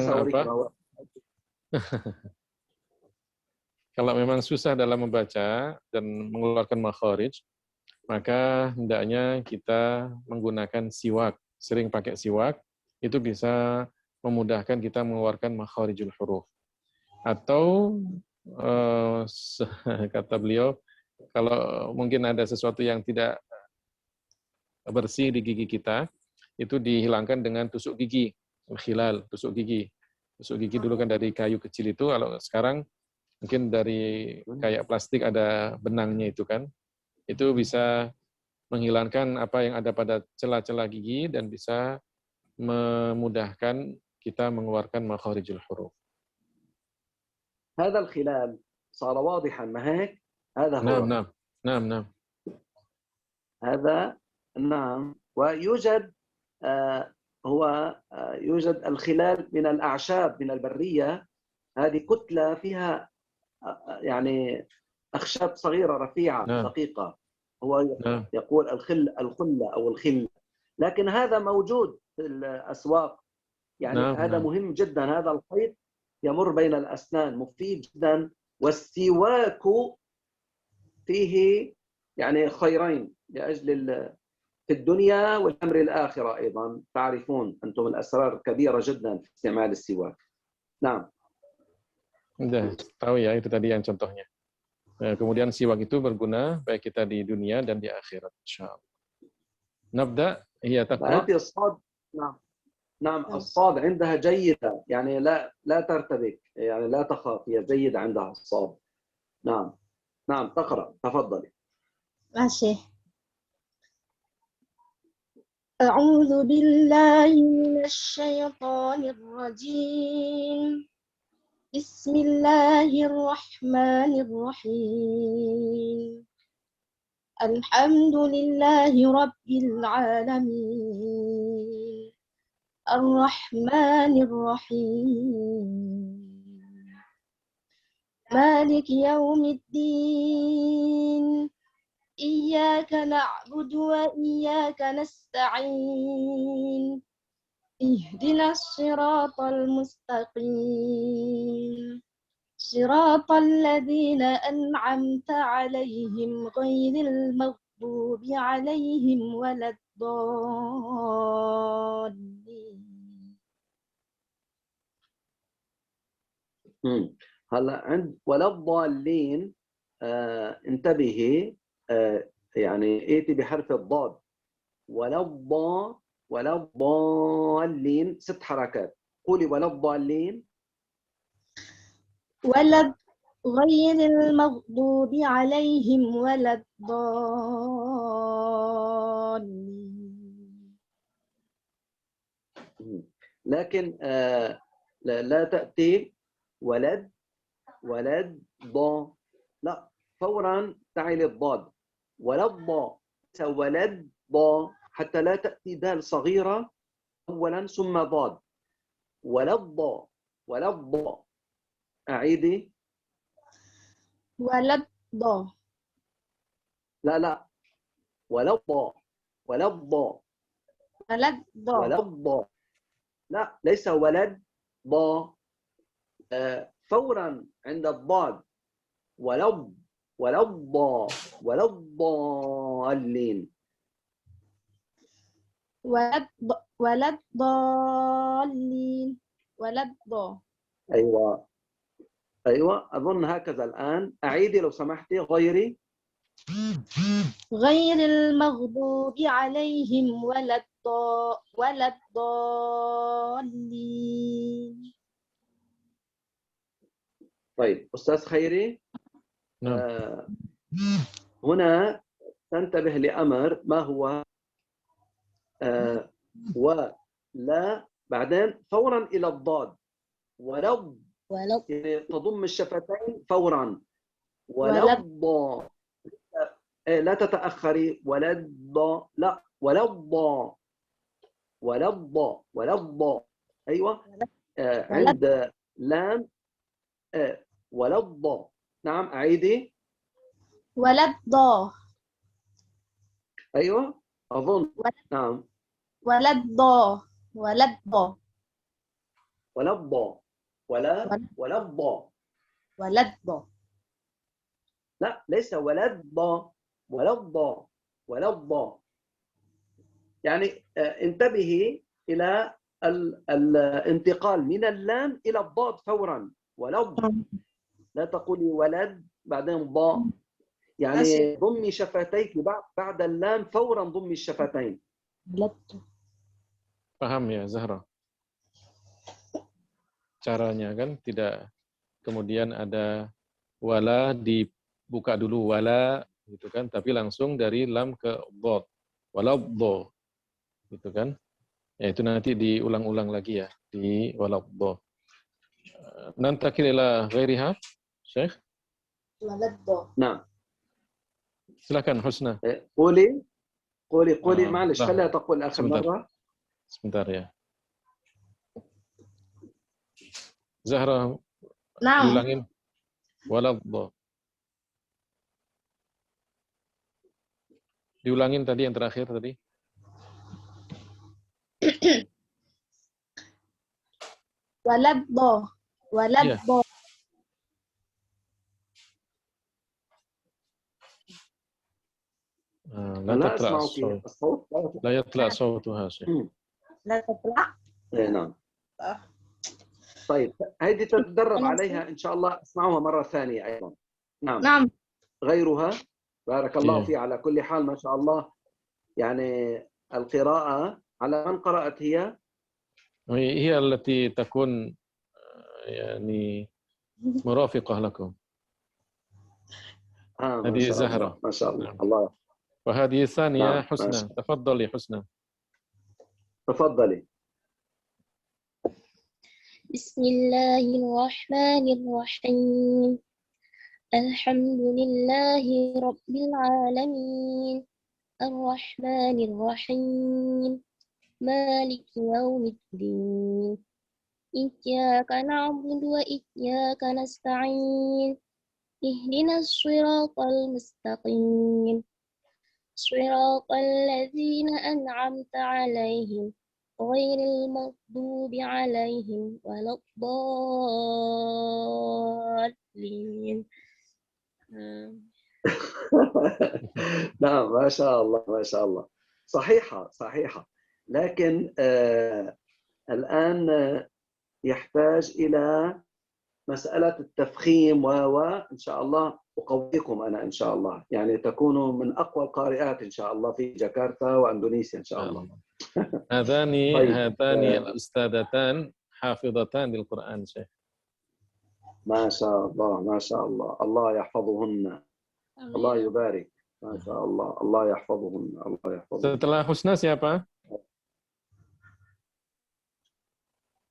kalau memang susah dalam membaca dan mengeluarkan makharij, maka hendaknya kita menggunakan siwak. Sering pakai siwak, itu bisa memudahkan kita mengeluarkan makharijul huruf. Atau kata beliau, kalau mungkin ada sesuatu yang tidak bersih di gigi kita, itu dihilangkan dengan tusuk gigi. Khilal, tusuk gigi. Tusuk gigi dulu kan dari kayu kecil itu, kalau sekarang mungkin dari kayak plastik ada benangnya itu kan. Itu bisa menghilangkan apa yang ada pada celah-celah gigi dan bisa memudahkan kita mengeluarkan makharijul huruf. هذا الخلال صار واضحا ما هيك؟ هذا هو. نعم. هذا نعم. ويوجد يوجد الخلال من الأعشاب من البرية. هذه كتلة فيها يعني أخشاب صغيرة رفيعة دقيقة. هو يقول الخلة أو الخل، لكن هذا موجود في الأسواق. يعني هذا مهم جدا. هذا الخيط يمر بين الأسنان، مفيد جدا. والسواك فيه يعني خيرين لأجل في الدنيا والأمر الآخرة أيضا. تعرفون أنتم الأسرار كبيرة جدا في استعمال السواك. نعم. Tahu ya, itu tadi yang contohnya. Kemudian siwak itu berguna baik kita di dunia dan di akhirat, insyaallah. Nabda, هي تقرأ. أنت الصاد. نعم الصاد عندها جيدة، يعني لا ترتبك، يعني لا تخاف، هي جيدة عندها الصاد. نعم تقرأ، تفضلي. ماشي. أعوذ بالله من الشيطان الرجيم. بسم الله الرحمن الرحيم. الحمد لله رب العالمين. الرحمن الرحيم. مالك يوم الدين. إياك نعبد وإياك نستعين. اهدنا الصراط المستقيم. صراط الذين أنعمت عليهم غير المغضوب المغضوب عليهم ولا الضالين. هلا عند ولا الضالين انتبهي، يعني ائتي بحرف الضاد. ولا الضالين 6 حركات. قولي ولا الضالين. ولا غير المغضوب عليهم ولا الضالين. لكن لا تأتي ولد ضا، لا، فورا تعي للضاد. ولد ضا، ولد ضا، حتى لا تأتي دال صغيرة أولا ثم ضاد. ولد ضا. أعيدي. ولا الضا. لا ولد ضا. ولا الضا. لا، ليس ولد ضا. فورا عند الضاد. ولا الضالين. ولا الضالين. ولا الضا. ايوه اظن هكذا الان. اعيدي لو سمحتي. غير المغضوب عليهم ولا الضالين. طيب استاذ خيري، نعم. هنا تنتبه لامر. ما هو؟ ولا بعدين فورا الى الضاد. ولو يعني تضم الشفتين فورا. ولا الضا، لا تتاخري. ولا الضا، لا، ولا الضا. ايوه. عند لام ولا الضا. نعم اعيدي. ولا الضا. ايوه اظن. نعم. ولا الضا. ولا الضا. ولا الضا. ولا الضا. ولا الضا. لا، ليس ولا الضا. ولا الضا. يعني انتبهي الى الانتقال من اللام الى الضاد فورا. ولا لا تقولي ولد بعدين ضاء. يعني ضمي شفتيك بعد اللام فورا. ضمي الشفتين. Paham ya Zahra? Caranya kan tidak kemudian ada wala dibuka dulu wala gitu kan, tapi langsung dari lam ke dhad. Wala dha gitu kan. Ya itu nanti diulang-ulang lagi ya di wala dha. Nantakil ila ghairiha, Syekh. ولا الضا. نعم. Silakan Husna. قولي معلش خليها تقول آخر مرة. Sebentar ya. Zahra, diulangin. Waladha. Diulangin tadi yang terakhir tadi. waladha. Waladha. لا تطلع الصوت. لا يطلع صوتها شيء. لا تطلع. نعم. طيب هذه تتدرب عليها إن شاء الله. اسمعوها مرة ثانية أيضا. نعم. غيرها. بارك الله فيها. على كل حال ما شاء الله، يعني القراءة على من قرأت هي؟ هي التي تكون يعني مرافقة لكم. هذه زهرة. ما شاء الله. الله. وهذه الثانية حسنى. تفضلي حسنى. تفضلي. بسم الله الرحمن الرحيم. الحمد لله رب العالمين الرحمن الرحيم مالك يوم الدين إياك نعبد وإياك نستعين اهدنا الصراط المستقيم صراط الذين أنعمت عليهم غير المغضوب عليهم ولا الضالين. نعم ما شاء الله ما شاء الله، صحيحة صحيحة. لكن الآن يحتاج إلى مسألة التفخيم وإن شاء الله أقويكم أنا إن شاء الله، يعني تكونوا من أقوى القارئات إن شاء الله في جاكرتا وأندونيسيا إن شاء الله. هذان طيب. الأستاذتان حافظتان للقرآن شيخ. ما شاء الله ما شاء الله، الله يحفظهن، الله يبارك، ما شاء الله، الله يحفظهن، الله يحفظهن. Setelah Husna siapa?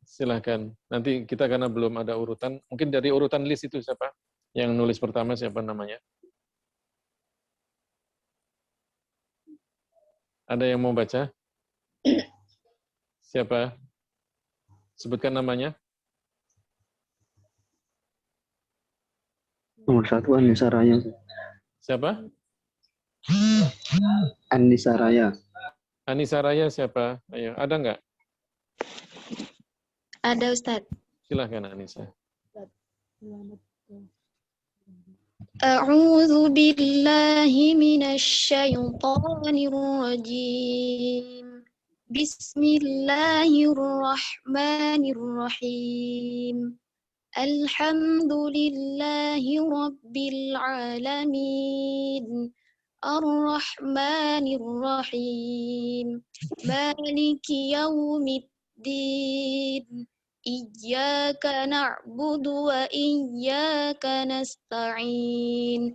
Silahkan. Nanti kita karena belum ada urutan, mungkin dari urutan list itu siapa? Yang nulis pertama siapa namanya? Ada yang mau baca? Siapa? Sebutkan namanya. Nomor 1 Anissa Raya. Siapa? Anissa Raya. Anissa Raya siapa? Ayo, ada nggak? Ada Ustadz. Silahkan Anissa. A'udzu billahi minasyaitonir rajim. Bismillahirrahmanirrahim. Alhamdulillahi rabbil alamin. Ar-Rahmanir Rahim. Maliki yaumiddin. Iyyaka na'budu wa iyyaka nasta'in.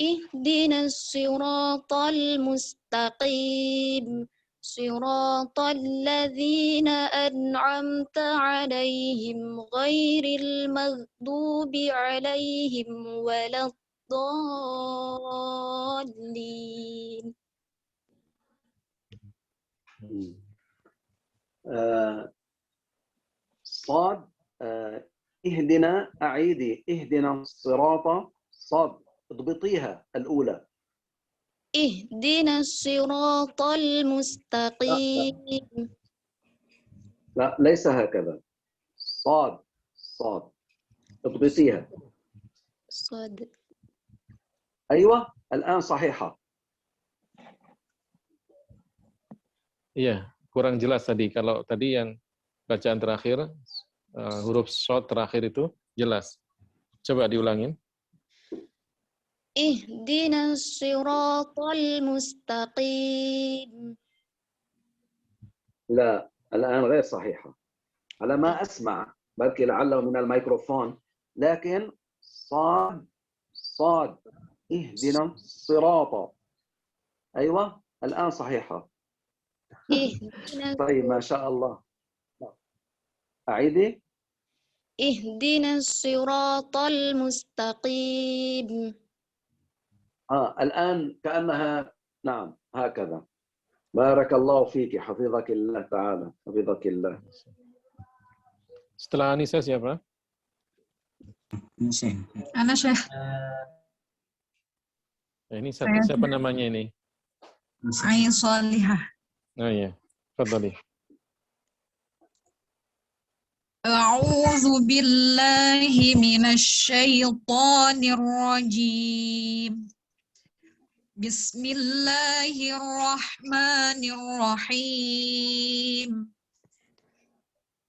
Ihdinas siratal mustaqim. Siratal ladzina an'amta 'alaihim ghairil maghdubi 'alaihim waladdallin. صاد اهدنا، أعيدي اهدنا الصراط، صاد اضبطيها الأولى. اهدنا الصراط المستقيم. لا ليس هكذا، صاد صاد اضبطيها. صاد. أيوة الآن صحيحة. Iya, kurang jelas tadi. Kalau tadi yang bacaan terakhir, huruf short terakhir itu jelas. Coba diulangin. Ihdinas siratal mustaqim. لا الآن غير صحيحة على ما أسمع، بلكي لعله من الميكروفون، لكن صاد صاد اهدنا الصراط. أيوة الآن صحيحة. طيب ما شاء الله. أعيدي. اهدنا الصراط المستقيم. الآن كأنها نعم هكذا. بارك الله فيك، حفظك الله تعالى، حفظك الله. Setelah Anissa siapa? Ana Syekh. Ini siapa namanya ini? Ain Salihah. Oh iya, tafadhali. A'udzu billahi minasyaitonir rajim. Bismillahirrahmanirrahim.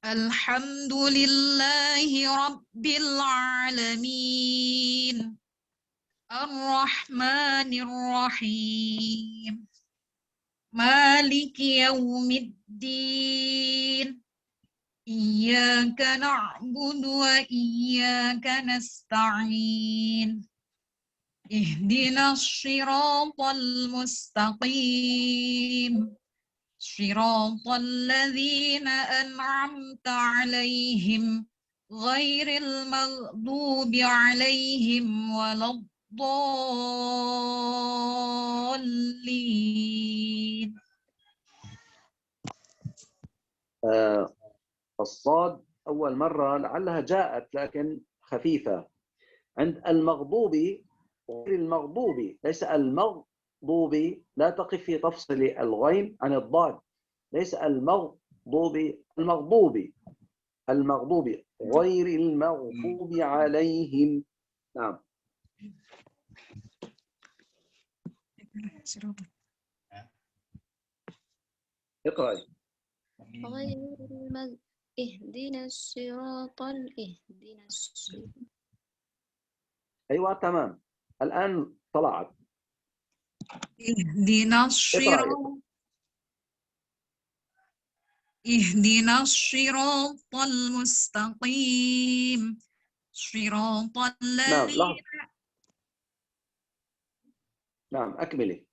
Alhamdulillahi rabbil alamin. Ar-Rahmanir Rahim. Maliki yaumiddin. Iyyaka na'budu wa iyyaka nasta'in. Ihdinas siratal mustaqim. Siratal ladzina an'amta 'alaihim ghairil maghdubi 'alaihim waladdallin. الصاد أول مرة لعلها جاءت لكن خفيفة. عند المغضوب غير المغضوب، ليس المغضوب، لا تقف في تفصيل الغين عن الضاد، ليس المغضوب، المغضوب المغضوب غير المغضوب عليهم. نعم. اقرأي. اهدنا الصراط أيوة تمام، الآن طلعت. اهدنا الصراط المستقيم صراط الذين نعم أكملي.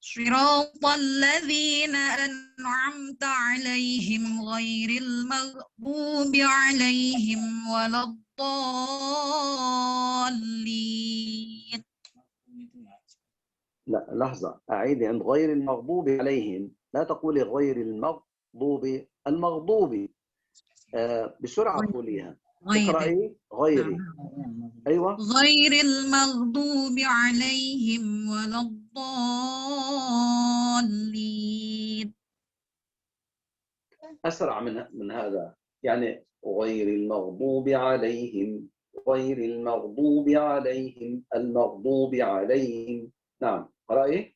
صراط الذين أنعمت عليهم غير المغضوب عليهم ولا الضالين. لا لحظة، أعيدي. عند غير المغضوب عليهم لا تقولي غير المغضوب، المغضوب بسرعة قوليها. اقرأي غيري. أيوة غير المغضوب عليهم ولا الضالين. أسرع من هذا، يعني غير المغضوب عليهم، غير المغضوب عليهم، المغضوب عليهم. نعم قرأي.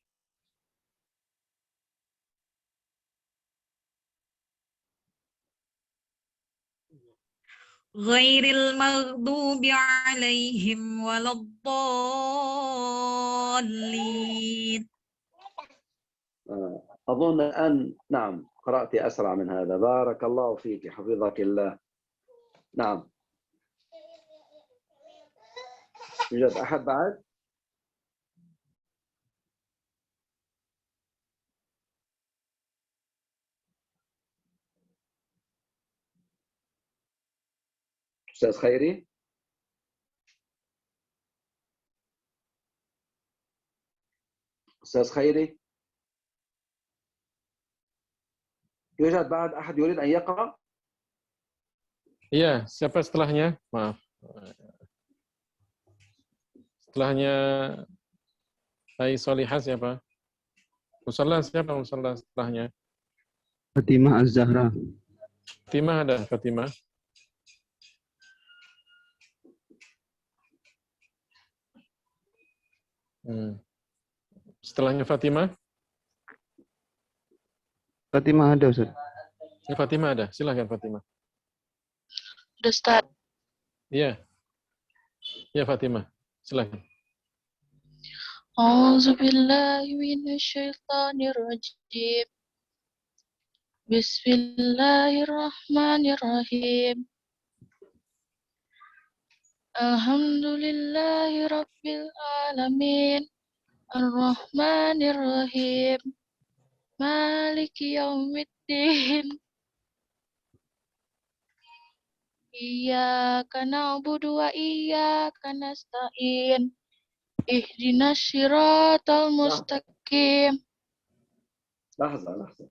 غير المغضوب عليهم ولا الضالين. أظن الآن نعم قرأت أسرع من هذا. بارك الله فيك، حفظك الله. نعم، يوجد أحد بعد؟ أستاذ خيري؟ أستاذ خيري؟ يوجد بعد أحد يريد أن يقرأ؟ Iya, siapa setelahnya? Maaf. Setelahnya Hai Solihah siapa? Musalla siapa musalla setelahnya? Fatimah Az-Zahra. Fatimah ada, Fatimah. Setelahnya Fatimah? Fatimah ada, Ustaz. Ya, Fatimah ada. Silahkan Fatimah. Ustaz. Iya. Ya Fatimah. Silahkan. A'udzubillahi minasyaitonirrajim. Bismillahirrahmanirrahim. Alhamdulillahi rabbil alamin. Ar-Rahmanir-Rahim. Maliki yaumiddin. Iyyaka na'budu wa iyyaka nasta'in. Ihdinas siratal mustaqim. لحظة.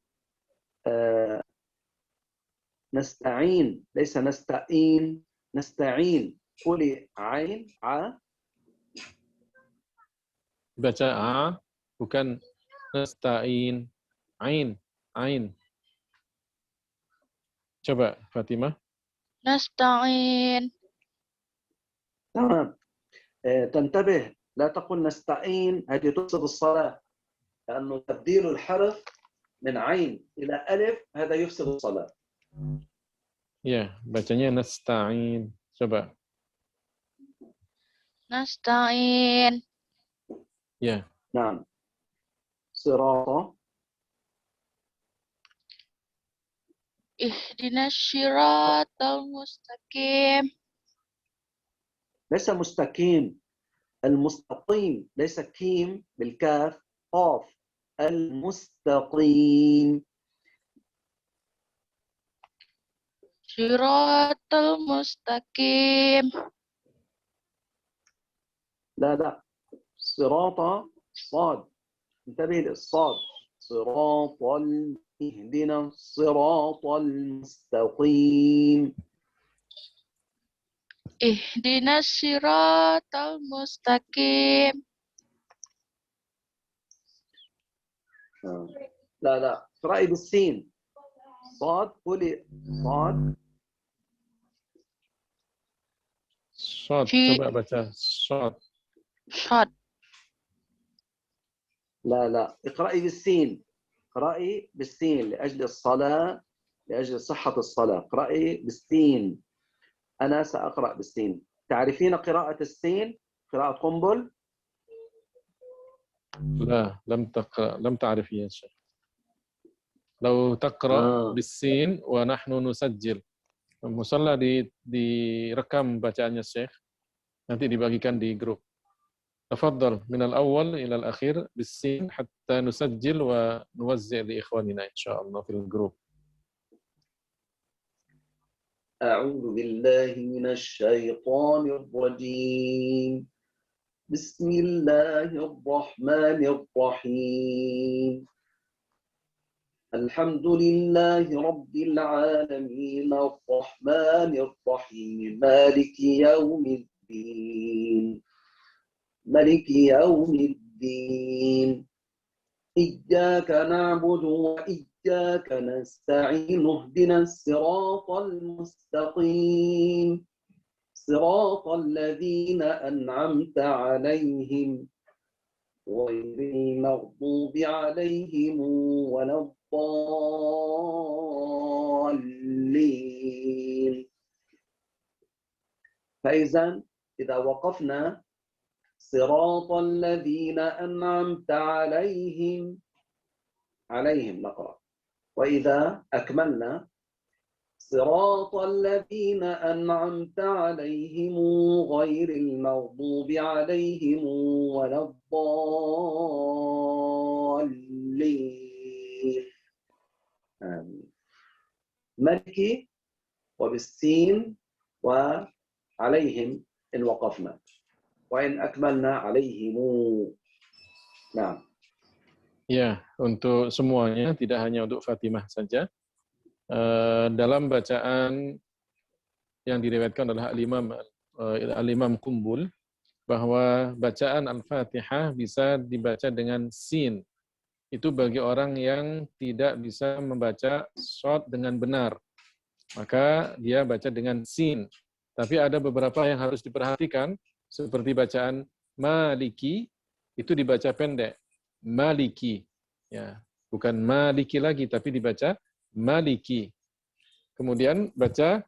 نستعين، ليس نستعين، نستعين. قولي عين ع. Baca A, bukan nasta'in. Ain. Coba Fatimah. Nasta'in. تمام. تنتبه، لا تقل نستعين، هذه تفسد الصلاة، لأنه تبديل الحرف من عين إلى ألف هذا يفسد الصلاة. Ya, bacanya nasta'in. Coba. Nasta'in. Ya. نعم. صراط. Ihdinas siratal mustaqim. ليس مستقيم، المستقيم، ليس كيم بالكاف، قاف. المستقيم. Siratal mustaqim. لا صراط صاد، انتبه للصاد. صراط اهدنا الصراط المستقيم. Ihdinas siratal mustaqim. لا اقرأي بالسين. صاد، قولي صاد. Shot. Coba baca shot. Shot. لا اقرأي بالسين، اقرأي بالسين لأجل الصلاة، لأجل صحة الصلاة. اقرأي بالسين. أنا سأقرأ بالسين. تعرفين قراءة السين؟ قراءة قنبل؟ لا، لم تعرفي يا شيخ. لو تقرأ بالسين ونحن نسجل. Musalla direkam bacaannya Syekh, nanti dibagikan di grup. Tafadhal min al-awwal ila al-akhir bis-sin hatta nusajjil wa nuwazzi' li ikhwanina insyaallah fil grup. أعوذ بالله من الشيطان الرجيم. بسم الله الرحمن الرحيم. الحمد لله رب العالمين الرحمن الرحيم مالك يوم الدين. مالك يوم الدين. إياك نعبد وإياك نستعين اهدنا الصراط المستقيم صراط الذين أنعمت عليهم غير المغضوب عليهم ولا الضالين. فإذا إذا وقفنا صراط الذين أنعمت عليهم نقرأ. وإذا أكملنا صراط الذين أنعمت عليهم غير المغضوب عليهم ولا الضالين. آمين. ملكي وبالسين وعليهم إن وقفنا، وإن أكملنا عليهم. نعم. Ya, untuk semuanya, tidak hanya untuk Fatimah saja. Dalam bacaan yang diriwayatkan oleh Al-Imam Qumbul, bahwa bacaan Al-Fatihah bisa dibaca dengan sin. Itu bagi orang yang tidak bisa membaca shad dengan benar. Maka dia baca dengan sin. Tapi ada beberapa yang harus diperhatikan, seperti bacaan Maliki, itu dibaca pendek. Maliki. Ya, bukan Maliki lagi, tapi dibaca Maliki. Kemudian baca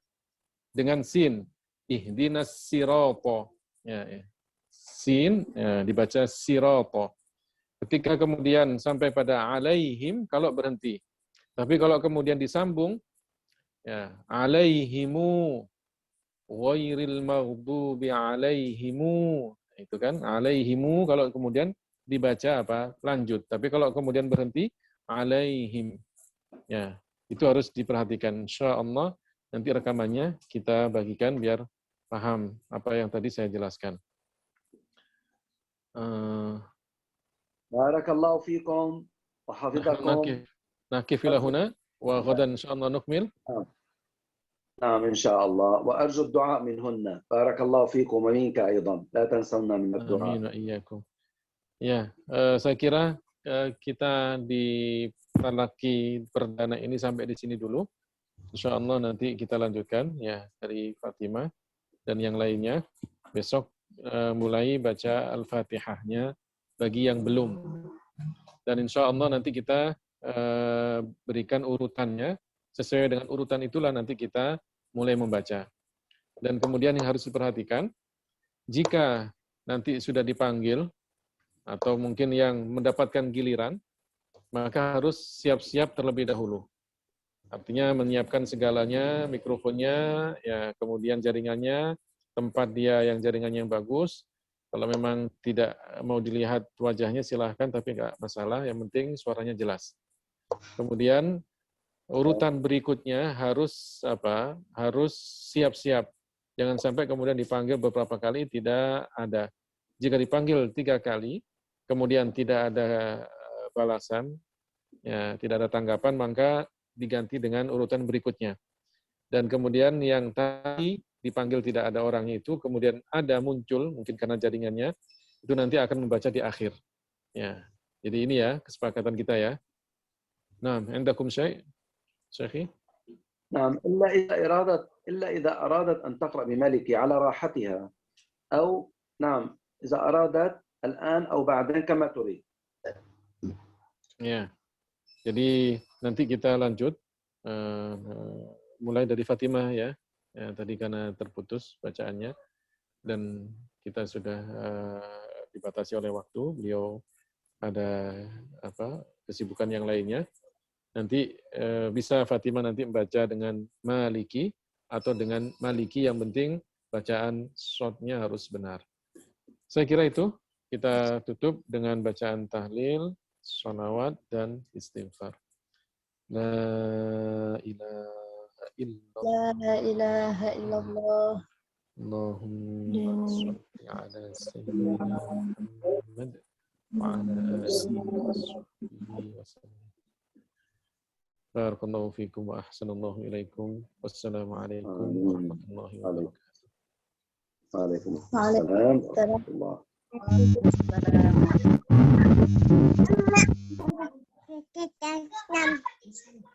dengan sin. Ihdinas sirata. Ya. Sin, ya, dibaca sirata. Ketika kemudian sampai pada alaihim, kalau berhenti. Tapi kalau kemudian disambung, ya, alaihimu, ghairil maghdubi alaihimu. Itu kan, alaihimu, kalau kemudian dibaca apa? Lanjut. Tapi kalau kemudian berhenti, alaihim. Ya, itu harus diperhatikan. Insyaallah nanti rekamannya kita bagikan biar paham apa yang tadi saya jelaskan. Barakallahu fiikum wa hafizakum. Nakif ila huna wa ghadan insyaallah nukmil. نعم إن شاء الله وأرجو الدعاء منهن. بارك الله فيكم ومنك أيضا لا تنسونا من الدعاء. Amin wa iyyakum. Ya, saya kira kita di talaki perdana ini sampai di sini dulu. Insyaallah nanti kita lanjutkan ya dari Fatimah dan yang lainnya. Besok mulai baca Al-Fatihahnya bagi yang belum. Dan insyaallah nanti kita berikan urutannya. Sesuai dengan urutan itulah nanti kita mulai membaca. Dan kemudian yang harus diperhatikan, jika nanti sudah dipanggil, atau mungkin yang mendapatkan giliran, maka harus siap-siap terlebih dahulu. Artinya menyiapkan segalanya, mikrofonnya, ya kemudian jaringannya, tempat dia yang jaringannya yang bagus. Kalau memang tidak mau dilihat wajahnya silahkan, tapi nggak masalah, yang penting suaranya jelas. Kemudian urutan berikutnya harus apa? Harus siap-siap. Jangan sampai kemudian dipanggil beberapa kali tidak ada. Jika dipanggil 3 kali, kemudian tidak ada balasan, ya, tidak ada tanggapan, maka diganti dengan urutan berikutnya. Dan kemudian yang tadi dipanggil tidak ada orangnya itu, kemudian ada muncul, mungkin karena jaringannya, itu nanti akan membaca di akhir. Ya, jadi ini ya kesepakatan kita ya. Nah, indakum syai'? شيخي؟ نعم إلا إذا أرادت أن تقرأ بمالكي على راحتها أو نعم إذا أرادت الآن أو بعدين كما تريد. Ya, jadi nanti kita lanjut mulai dari Fatimah ya. Tadi karena terputus bacaannya dan kita sudah dibatasi oleh waktu. Beliau ada kesibukan yang lainnya. Nanti bisa Fatimah nanti membaca dengan Maliki atau dengan Maliki, yang penting bacaan shotnya harus benar. Saya kira itu. Kita tutup dengan bacaan tahlil, sholawat, dan istighfar. La ilaha illallah. La ilaha illallah. Allahumma sholli ala sayyidina Muhammad wa ala alihi wa sahbihi wa sallam. Barakallahu fikum wa ahsanallahu ilaikum. Wassalamualaikum warahmatullahi wabarakatuh. Waalaikumsalam warahmatullahi Waalaikumsalam.